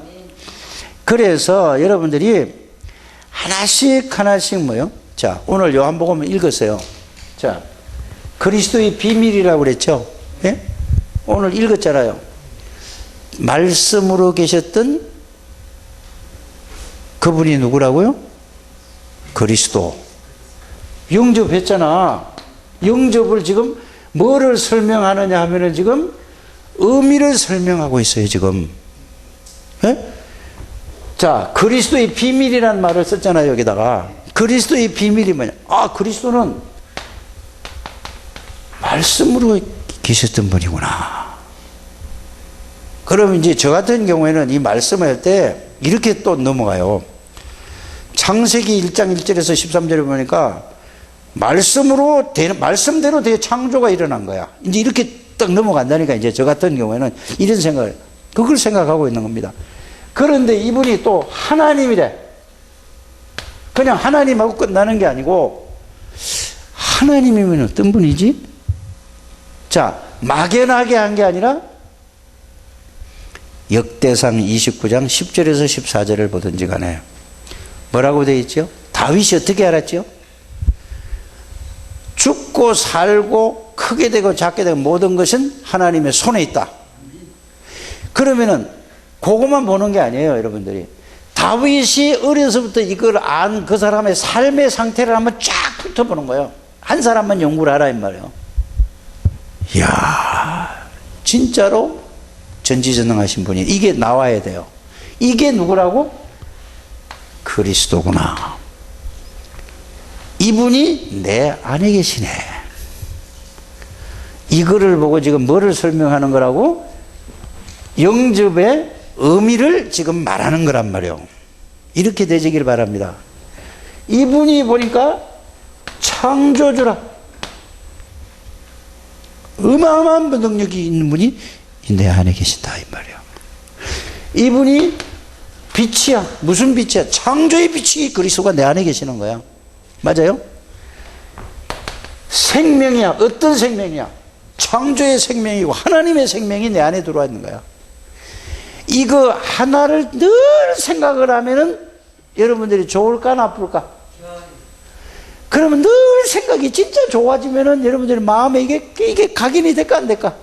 그래서 여러분들이 하나씩 하나씩 뭐요? 자, 오늘 요한복음 읽었어요. 자, 그리스도의 비밀이라고 그랬죠. 예? 오늘 읽었잖아요. 말씀으로 계셨던 그분이 누구라고요? 그리스도. 영접했잖아. 영접을 지금 뭐를 설명하느냐 하면은 지금 의미를 설명하고 있어요, 지금. 예? 자, 그리스도의 비밀이라는 말을 썼잖아요, 여기다가. 그리스도의 비밀이 뭐냐? 그리스도는 말씀으로 계셨던 분이구나. 그럼 이제 저 같은 경우에는 이 말씀을 할 때 이렇게 또 넘어가요. 창세기 1장 1절에서 13절에 보니까 말씀대로 대창조가 일어난 거야. 이제 이렇게 딱 넘어간다니까, 이제 저 같은 경우에는 이런 생각을, 그걸 생각하고 있는 겁니다. 그런데 이분이 또 하나님이래. 그냥 하나님하고 끝나는 게 아니고, 하나님이면 어떤 분이지? 자, 막연하게 한 게 아니라 역대상 29장 10절에서 14절을 보든지 간에 뭐라고 되어 있죠? 다윗이 어떻게 알았죠? 죽고 살고 크게 되고 작게 되고 모든 것은 하나님의 손에 있다. 그러면은 그것만 보는 게 아니에요, 여러분들이. 다윗이 어려서부터 이걸 안 그 사람의 삶의 상태를 한번 쫙 훑어보는 거예요. 한 사람만 연구를 하라 이 말이에요. 이야, 진짜로 전지전능하신 분이 이게 나와야 돼요. 이게 누구라고? 그리스도구나. 이분이 내 안에 계시네. 이거를 보고 지금 뭐를 설명하는 거라고? 영접의 의미를 지금 말하는 거란 말이에요. 이렇게 되시길 바랍니다. 이분이 보니까 창조주라. 어마어마한 능력이 있는 분이 내 안에 계신다 이 말이에요. 이분이 빛이야. 무슨 빛이야? 창조의 빛이 그리스도가 내 안에 계시는 거야. 맞아요? 생명이야. 어떤 생명이야? 창조의 생명이고 하나님의 생명이 내 안에 들어와 있는 거야. 이거 하나를 늘 생각을 하면은 여러분들이 좋을까 나쁠까? 그러면 늘 생각이 진짜 좋아지면은 여러분들이 마음에 이게 각인이 될까 안 될까?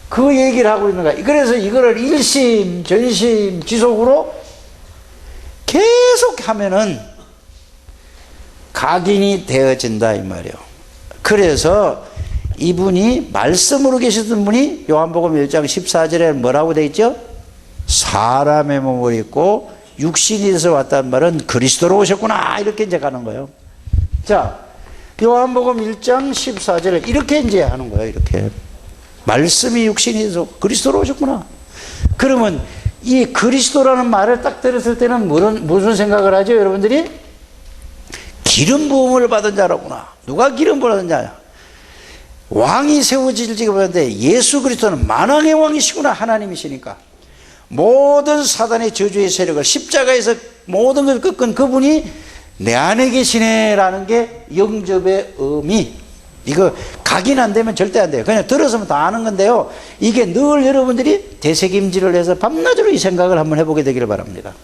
그 얘기를 하고 있는 거야. 그래서 이거를 일심 전심 지속으로 계속 하면은 각인이 되어진다 이 말이에요. 그래서 이분이 말씀으로 계시던 분이 요한복음 1장 14절에 뭐라고 되어 있죠? 사람의 몸을 입고 육신이 돼서 왔다는 말은 그리스도로 오셨구나 이렇게 이제 가는 거예요. 자, 요한복음 1장 14절에 이렇게 이제 하는 거예요. 이렇게 말씀이 육신이 돼서 그리스도로 오셨구나. 그러면 이 그리스도라는 말을 딱 들었을 때는 무슨 생각을 하죠, 여러분들이? 기름 부음을 받은 자로구나. 누가 기름 부음을 받은 자냐? 왕이 세워질지가 보는데 예수 그리스도는 만왕의 왕이시구나. 하나님이시니까 모든 사단의 저주의 세력을 십자가에서 모든 걸 꺾은 그분이 내 안에 계시네라는 게 영접의 의미. 이거 각인 안 되면 절대 안 돼요. 그냥 들었으면 다 아는 건데요, 이게 늘 여러분들이 되새김질을 해서 밤낮으로 이 생각을 한번 해보게 되기를 바랍니다.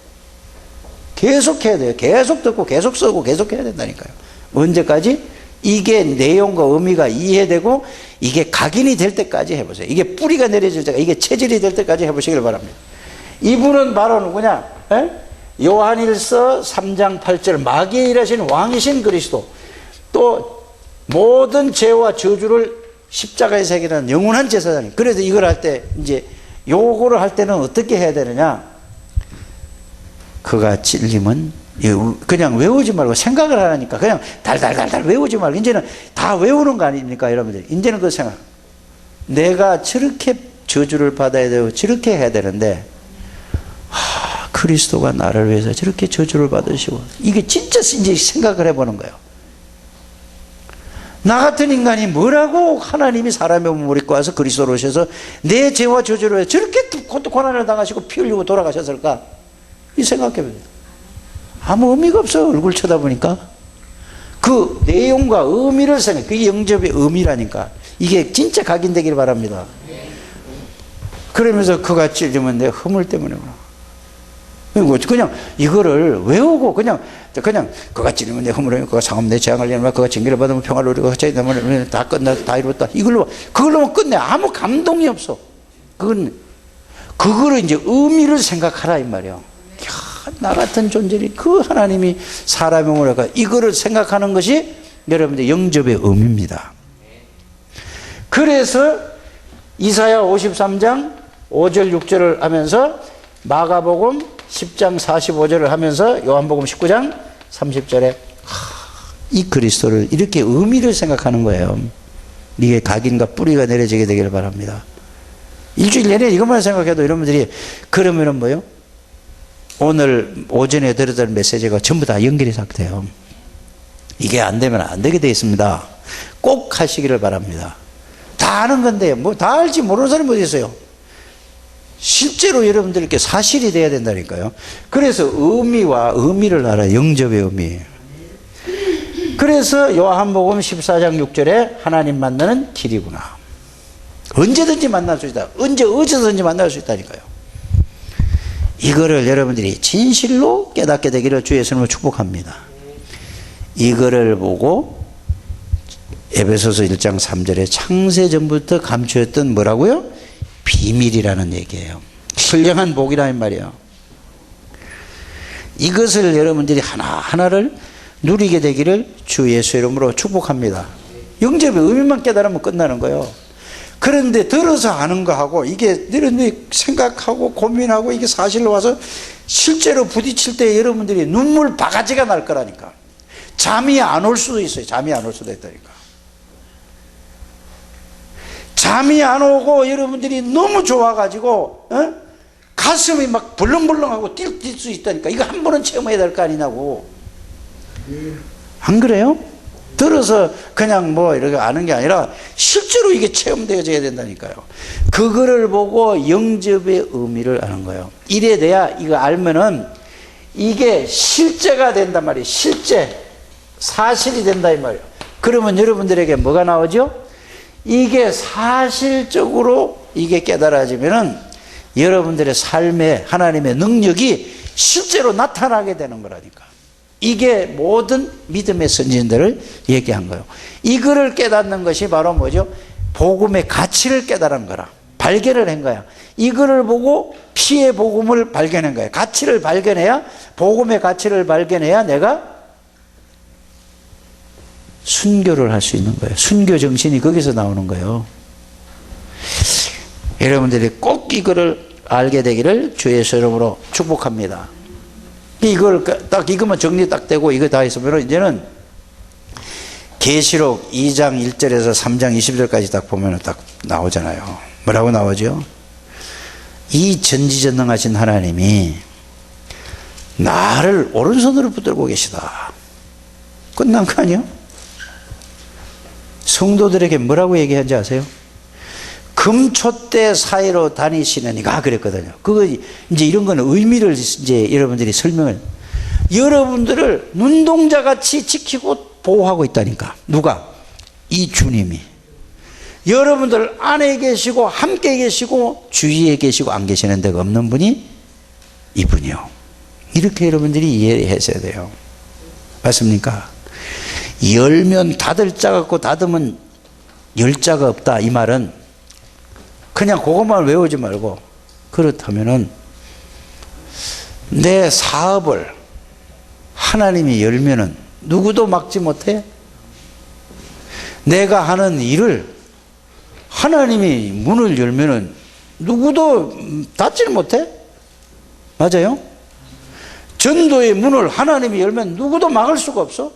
계속 해야 돼요. 계속 듣고 계속 쓰고 계속 해야 된다니까요. 언제까지? 이게 내용과 의미가 이해되고 이게 각인이 될 때까지 해보세요. 이게 뿌리가 내려질 때까지, 이게 체질이 될 때까지 해보시길 바랍니다. 이분은 바로 누구냐? 요한일서 3장 8절 마귀의 일하신 왕이신 그리스도, 또 모든 죄와 저주를 십자가에 새기는 영원한 제사장님. 그래서 이걸 할 때, 이제 요거를 할 때는 어떻게 해야 되느냐? 그가 찔림은 그냥 외우지 말고 생각을 하라니까. 그냥 달달달달 외우지 말고 이제는 다 외우는 거 아닙니까, 여러분들? 이제는 그 생각. 내가 저렇게 저주를 받아야 되고 저렇게 해야 되는데, 그리스도가 나를 위해서 저렇게 저주를 받으시고, 이게 진짜 이제 생각을 해보는 거예요. 나 같은 인간이 뭐라고 하나님이 사람의 몸을 입고 와서 그리스도로 오셔서 내 죄와 저주를 해 저렇게 고난을 당하시고 피 흘리고 돌아가셨을까? 이 생각해보세요. 아무 의미가 없어요. 얼굴 쳐다보니까. 그 내용과 의미를 생각해. 그게 영접의 의미라니까. 이게 진짜 각인되기를 바랍니다. 그러면서 그가 찔리면 내 허물 때문에구나. 그냥 이거를 외우고 그냥 그가 찔리면 내 허물이면 그가 상하면 내 재앙을 내면 그가 징계를 받으면 평화를 누리고 그가 되면 다 끝나 다 이뤘다. 그걸로만 끝내. 아무 감동이 없어. 그거를 이제 의미를 생각하라 이 말이야. 나 같은 존재를 그 하나님이 사람의 몸을 할까? 이거를 생각하는 것이 여러분들 영접의 의미입니다. 그래서 이사야 53장 5절 6절을 하면서 마가복음 10장 45절을 하면서 요한복음 19장 30절에 이 그리스도를 이렇게 의미를 생각하는 거예요. 이게 각인과 뿌리가 내려지게 되기를 바랍니다. 일주일 내내 이것만 생각해도 여러분들이 그러면은 뭐요? 오늘 오전에 들었던 메시지가 전부 다 연결이 딱 돼요. 이게 안 되면 안 되게 되어 있습니다. 꼭 하시기를 바랍니다. 다 아는 건데 뭐 다 알지 모르는 사람이 어디 있어요? 실제로 여러분들께 사실이 돼야 된다니까요. 그래서 의미와 의미를 알아요. 영접의 의미. 그래서 요한복음 14장 6절에 하나님 만나는 길이구나. 언제든지 만날 수 있다. 어디서든지 만날 수 있다니까요. 이거를 여러분들이 진실로 깨닫게 되기를 주 예수님을 축복합니다. 이거를 보고 에베소서 1장 3절에 창세전부터 감추었던 뭐라고요? 비밀이라는 얘기예요. 신령한 복이라는 말이에요. 이것을 여러분들이 하나하나를 누리게 되기를 주 예수 이름으로 축복합니다. 영접의 의미만 깨달으면 끝나는 거예요. 그런데 들어서 아는 거하고 이게 여러분들이 생각하고 고민하고 이게 사실로 와서 실제로 부딪힐 때 여러분들이 눈물 바가지가 날 거라니까. 잠이 안 올 수도 있어요. 잠이 안 올 수도 있다니까. 잠이 안 오고 여러분들이 너무 좋아가지고 가슴이 막 벌렁벌렁하고 뛸 수 있다니까. 이거 한 번은 체험해야 될 거 아니냐고. 안 그래요? 들어서 그냥 뭐 이렇게 아는 게 아니라 실제로 이게 체험되어져야 된다니까요. 그거를 보고 영접의 의미를 아는 거예요. 이래 돼야 이거 알면은 이게 실제가 된단 말이에요. 실제 사실이 된다 이 말이에요. 그러면 여러분들에게 뭐가 나오죠? 이게 사실적으로 이게 깨달아지면은 여러분들의 삶에 하나님의 능력이 실제로 나타나게 되는 거라니까. 이게 모든 믿음의 선진들을 얘기한 거예요. 이거를 깨닫는 것이 바로 뭐죠? 복음의 가치를 깨달은 거라. 발견을 한 거야. 이거를 보고 피의 복음을 발견한 거야. 가치를 발견해야, 복음의 가치를 발견해야 내가 순교를 할 수 있는 거예요. 순교 정신이 거기서 나오는 거예요. 여러분들이 꼭 이거를 알게 되기를 주 예수 이름으로 축복합니다. 이걸 딱 이것만 정리 딱 되고 이거 다 했으면 이제는 계시록 2장 1절에서 3장 20절까지 딱 보면 딱 나오잖아요. 뭐라고 나오죠? 이 전지전능하신 하나님이 나를 오른손으로 붙들고 계시다. 끝난 거 아니에요? 성도들에게 뭐라고 얘기한지 아세요? 금촛대 사이로 다니시는 이가 그랬거든요. 그거 이제 이런 거는 의미를 이제 여러분들이 설명을, 여러분들을 눈동자같이 지키고 보호하고 있다니까. 누가? 이 주님이. 여러분들 안에 계시고 함께 계시고 주위에 계시고 안 계시는 데가 없는 분이 이분이요. 이렇게 여러분들이 이해하셔야 돼요. 맞습니까? 열면 닫을 자 같고 닫으면 열 자가 없다. 이 말은 그냥 그것만 외우지 말고, 그렇다면은 내 사업을 하나님이 열면은 누구도 막지 못해. 내가 하는 일을 하나님이 문을 열면은 누구도 닫지를 못해. 맞아요? 전도의 문을 하나님이 열면 누구도 막을 수가 없어.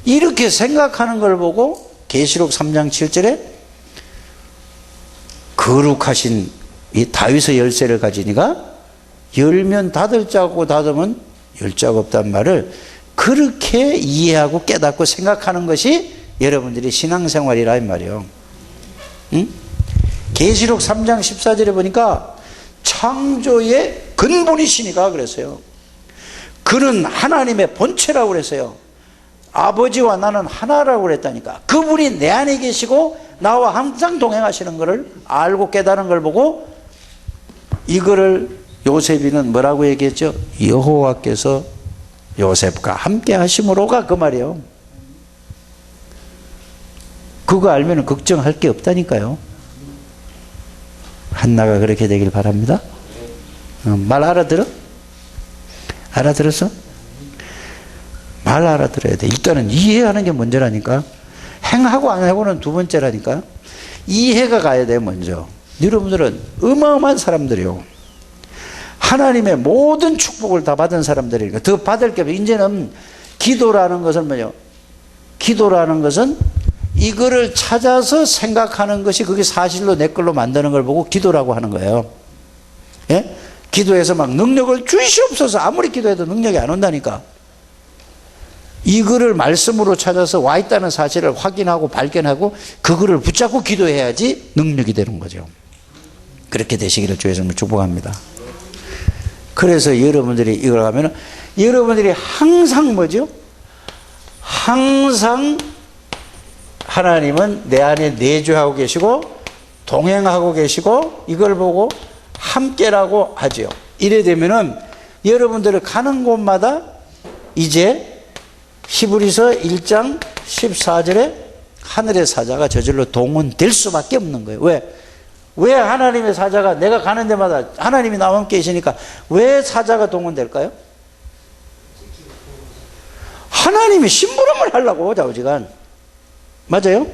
이렇게 생각하는 걸 보고 계시록 3장 7절에 거룩하신 이 다윗의 열쇠를 가지니가 열면 닫을 자고 닫으면 열 자가 없단 말을 그렇게 이해하고 깨닫고 생각하는 것이 여러분들이 신앙생활이라 이 말이에요. 응? 계시록 3장 14절에 보니까 창조의 근본이시니까 그랬어요. 그는 하나님의 본체라고 그랬어요. 아버지와 나는 하나라고 그랬다니까. 그분이 내 안에 계시고 나와 항상 동행하시는 것을 알고 깨달은 걸 보고 이거를 요셉이는 뭐라고 얘기했죠? 여호와께서 요셉과 함께 하심으로가 그 말이에요. 그거 알면 걱정할 게 없다니까요. 한나가 그렇게 되길 바랍니다. 말 알아들어? 알아들었어? 말 알아들어야 돼. 일단은 이해하는 게 먼저라니까. 행하고 안 하고는 두 번째라니까. 이해가 가야 돼 먼저. 여러분들은 어마어마한 사람들이요. 하나님의 모든 축복을 다 받은 사람들이니까 더 받을 게 없어요. 이제는 기도라는 것은 뭐죠? 기도라는 것은 이거를 찾아서 생각하는 것이 그게 사실로 내 걸로 만드는 걸 보고 기도라고 하는 거예요. 예? 기도해서 막 능력을 주시옵소서 아무리 기도해도 능력이 안 온다니까. 이거를 말씀으로 찾아서 와 있다는 사실을 확인하고 발견하고 그거를 붙잡고 기도해야지 능력이 되는 거죠. 그렇게 되시기를 주의 이름으로 축복합니다. 그래서 여러분들이 이걸 하면 여러분들이 항상 뭐죠? 항상 하나님은 내 안에 내주하고 계시고 동행하고 계시고 이걸 보고 함께라고 하죠. 이래 되면은 여러분들이 가는 곳마다 이제 히브리서 1장 14절에 하늘의 사자가 저절로 동원될 수밖에 없는 거예요. 왜 하나님의 사자가 내가 가는 데마다 하나님이 나와 함께 계시니까 왜 사자가 동원될까요? 하나님이 심부름을 하려고 좌우지간. 맞아요?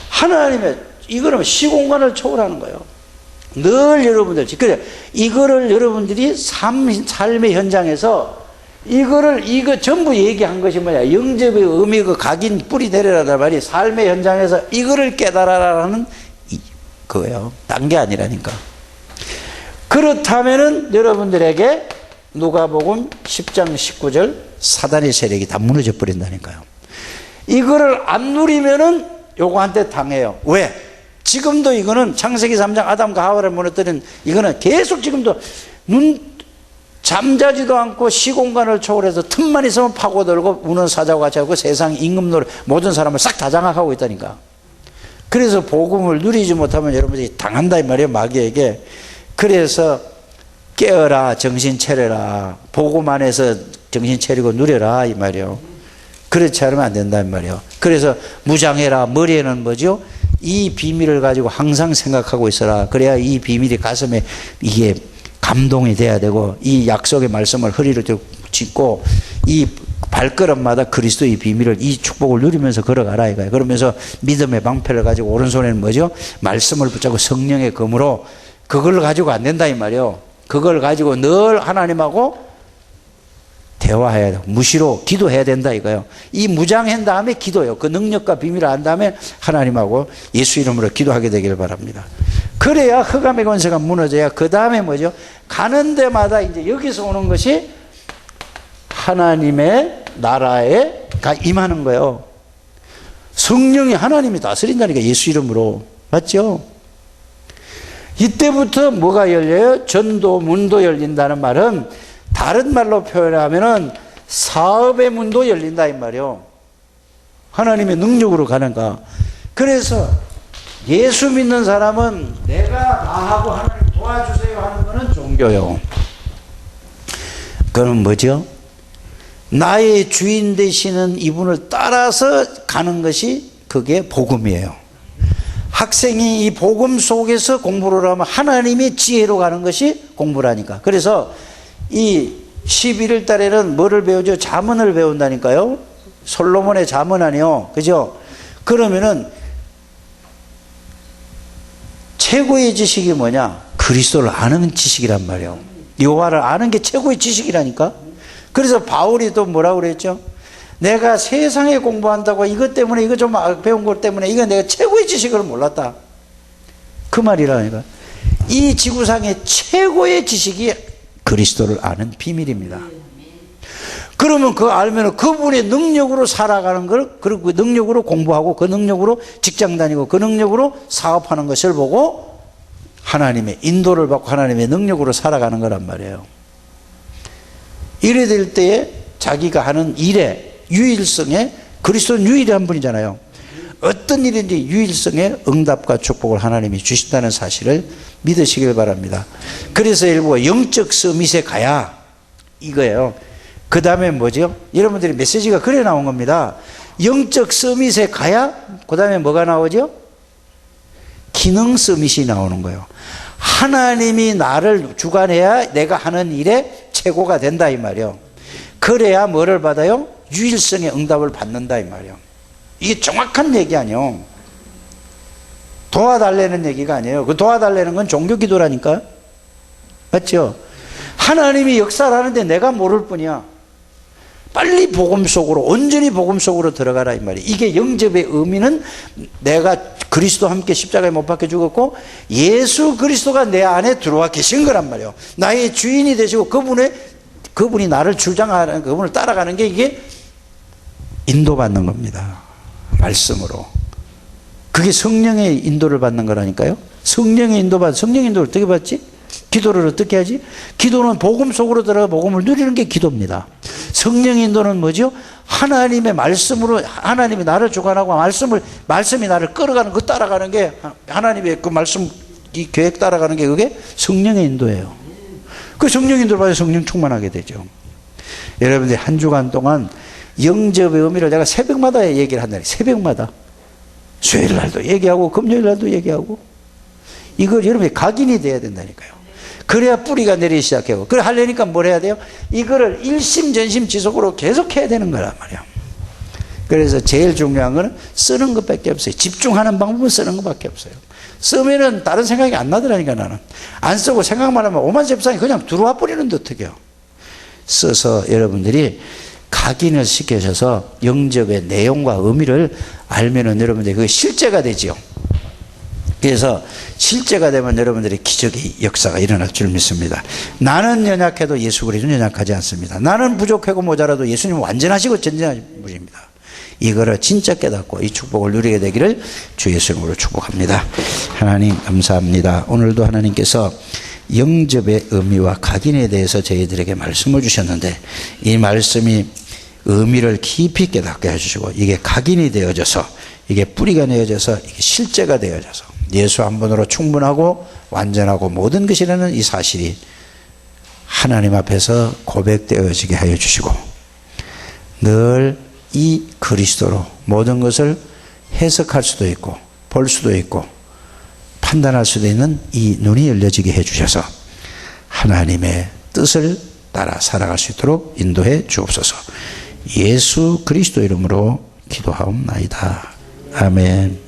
하나님의 이거는 시공간을 초월하는 거예요. 늘 여러분들 그래 이거를 여러분들이 삶의 현장에서 이거 전부 얘기한 것이 뭐냐? 영접의 의미 그 각인 뿌리 내려라단 말이 삶의 현장에서 이거를 깨달아라는 그거예요. 딴 게 아니라니까. 그렇다면은 여러분들에게 누가복음 10장 19절 사단의 세력이 다 무너져 버린다니까요. 이거를 안 누리면은 요거한테 당해요. 왜? 지금도 이거는 창세기 3장 아담과 하와를 무너뜨린 이거는 계속 지금도 잠자지도 않고 시공간을 초월해서 틈만 있으면 파고들고 우는 사자와 같이 하고 세상 임금노를 모든 사람을 싹 다 장악하고 있다니까. 그래서 복음을 누리지 못하면 여러분들이 당한다 이 말이에요. 마귀에게. 그래서 깨어라 정신 차려라 복음 안에서 정신 차리고 누려라 이 말이에요. 그렇지 않으면 안 된다 이 말이에요. 그래서 무장해라. 머리에는 뭐죠? 이 비밀을 가지고 항상 생각하고 있어라. 그래야 이 비밀이 가슴에 이게 감동이 돼야 되고 이 약속의 말씀을 허리를 짚고 이 발걸음마다 그리스도의 비밀을 이 축복을 누리면서 걸어가라 이거예요. 그러면서 믿음의 방패를 가지고 오른손에는 뭐죠? 말씀을 붙잡고 성령의 검으로 그걸 가지고 안 된다 이 말이에요. 그걸 가지고 늘 하나님하고 대화해야 되고 무시로 기도해야 된다 이거예요. 이 무장한 다음에 기도해요. 그 능력과 비밀을 안 다음에 하나님하고 예수 이름으로 기도하게 되기를 바랍니다. 그래야 흑암의 권세가 무너져야 그 다음에 뭐죠? 가는 데마다 이제 여기서 오는 것이 하나님의 나라에가 임하는 거예요. 성령이 하나님이 다스린다니까 예수 이름으로. 맞죠? 이때부터 뭐가 열려요? 전도 문도 열린다는 말은 다른 말로 표현하면은 사업의 문도 열린다 이 말이요. 하나님의 능력으로 가는가. 그래서 예수 믿는 사람은 내가 나하고 하나님 도와주세요 하는 거는 종교요. 그건 뭐죠? 나의 주인 되시는 이분을 따라서 가는 것이 그게 복음이에요. 학생이 이 복음 속에서 공부를 하면 하나님의 지혜로 가는 것이 공부라니까. 그래서 이 11월 달에는 뭐를 배우죠? 잠언을 배운다니까요. 솔로몬의 잠언 아니요. 그죠? 그러면은 최고의 지식이 뭐냐? 그리스도를 아는 지식이란 말이에요. 여호와를 아는 게 최고의 지식이라니까. 그래서 바울이 또 뭐라고 그랬죠? 내가 세상에 공부한다고 이것 때문에 이거 좀 배운 것 때문에 이거 내가 최고의 지식을 몰랐다. 그 말이라니까. 이 지구상의 최고의 지식이 그리스도를 아는 비밀입니다. 그러면 그거 알면 그분의 능력으로 살아가는 걸, 그리고 그 능력으로 공부하고 그 능력으로 직장 다니고 그 능력으로 사업하는 것을 보고 하나님의 인도를 받고 하나님의 능력으로 살아가는 거란 말이에요. 이래 될 때에 자기가 하는 일에 유일성에, 그리스도는 유일한 분이잖아요. 어떤 일인지 유일성에 응답과 축복을 하나님이 주신다는 사실을 믿으시길 바랍니다. 그래서 일부가 영적 서밋에 가야 이거예요. 그 다음에 뭐죠? 여러분들이 메시지가 그래 나온 겁니다. 영적 서밋에 가야 그 다음에 뭐가 나오죠? 기능 서밋이 나오는 거예요. 하나님이 나를 주관해야 내가 하는 일에 최고가 된다 이 말이에요. 그래야 뭐를 받아요? 유일성의 응답을 받는다 이 말이에요. 이게 정확한 얘기 아니에요. 도와달라는 얘기가 아니에요. 그 도와달라는 건 종교 기도라니까. 맞죠? 하나님이 역사를 하는데 내가 모를 뿐이야. 빨리 복음 속으로, 온전히 복음 속으로 들어가라 이 말이에요. 이게 영접의 의미는 내가 그리스도와 함께 십자가에 못 박혀 죽었고 예수 그리스도가 내 안에 들어와 계신 거란 말이에요. 나의 주인이 되시고 그분이 나를 주장하는, 그분을 따라가는 게 이게 인도받는 겁니다. 말씀으로. 그게 성령의 인도를 받는 거라니까요. 성령의 인도를 어떻게 받지? 기도를 어떻게 하지? 기도는 복음 속으로 들어가 복음을 누리는 게 기도입니다. 성령의 인도는 뭐죠? 하나님의 말씀으로, 하나님이 나를 주관하고 말씀이 나를 끌어가는 그 따라가는 게, 하나님의 그 말씀, 이 계획 따라가는 게 그게 성령의 인도예요. 그 성령 인도를 받아 성령 충만하게 되죠. 여러분들이 한 주간 동안 영접의 의미를 제가 새벽마다 얘기를 한다니. 새벽마다. 수요일 날도 얘기하고 금요일 날도 얘기하고. 이걸 여러분이 각인이 돼야 된다니까요. 그래야 뿌리가 내리기 시작하고. 그래 하려니까 뭘 해야 돼요? 이거를 일심전심 지속으로 계속 해야 되는 거란 말이에요. 그래서 제일 중요한 건 쓰는 것밖에 없어요. 집중하는 방법은 쓰는 것밖에 없어요. 쓰면은 다른 생각이 안 나더라니까. 나는 안 쓰고 생각만 하면 오만 sep상이 그냥 들어와 버리는데 어떡해요. 써서 여러분들이 각인을 시켜셔서 영접의 내용과 의미를 알면은 여러분들이 그게 실제가 되지요. 그래서 실제가 되면 여러분들의 기적의 역사가 일어날 줄 믿습니다. 나는 연약해도 예수 그리스도는 연약하지 않습니다. 나는 부족하고 모자라도 예수님은 완전하시고 전전하신 분입니다. 이거를 진짜 깨닫고 이 축복을 누리게 되기를 주 예수 이름으로 축복합니다. 하나님 감사합니다. 오늘도 하나님께서 영접의 의미와 각인에 대해서 저희들에게 말씀을 주셨는데 이 말씀이 의미를 깊이 깨닫게 해주시고 이게 각인이 되어져서 이게 뿌리가 내어져서 이게 실제가 되어져서 예수 한 분으로 충분하고 완전하고 모든 것이라는 이 사실이 하나님 앞에서 고백되어지게 하여 주시고 늘 이 그리스도로 모든 것을 해석할 수도 있고 볼 수도 있고 판단할 수도 있는 이 눈이 열려지게 해 주셔서 하나님의 뜻을 따라 살아갈 수 있도록 인도해 주옵소서. 예수 그리스도 이름으로 기도하옵나이다. 아멘.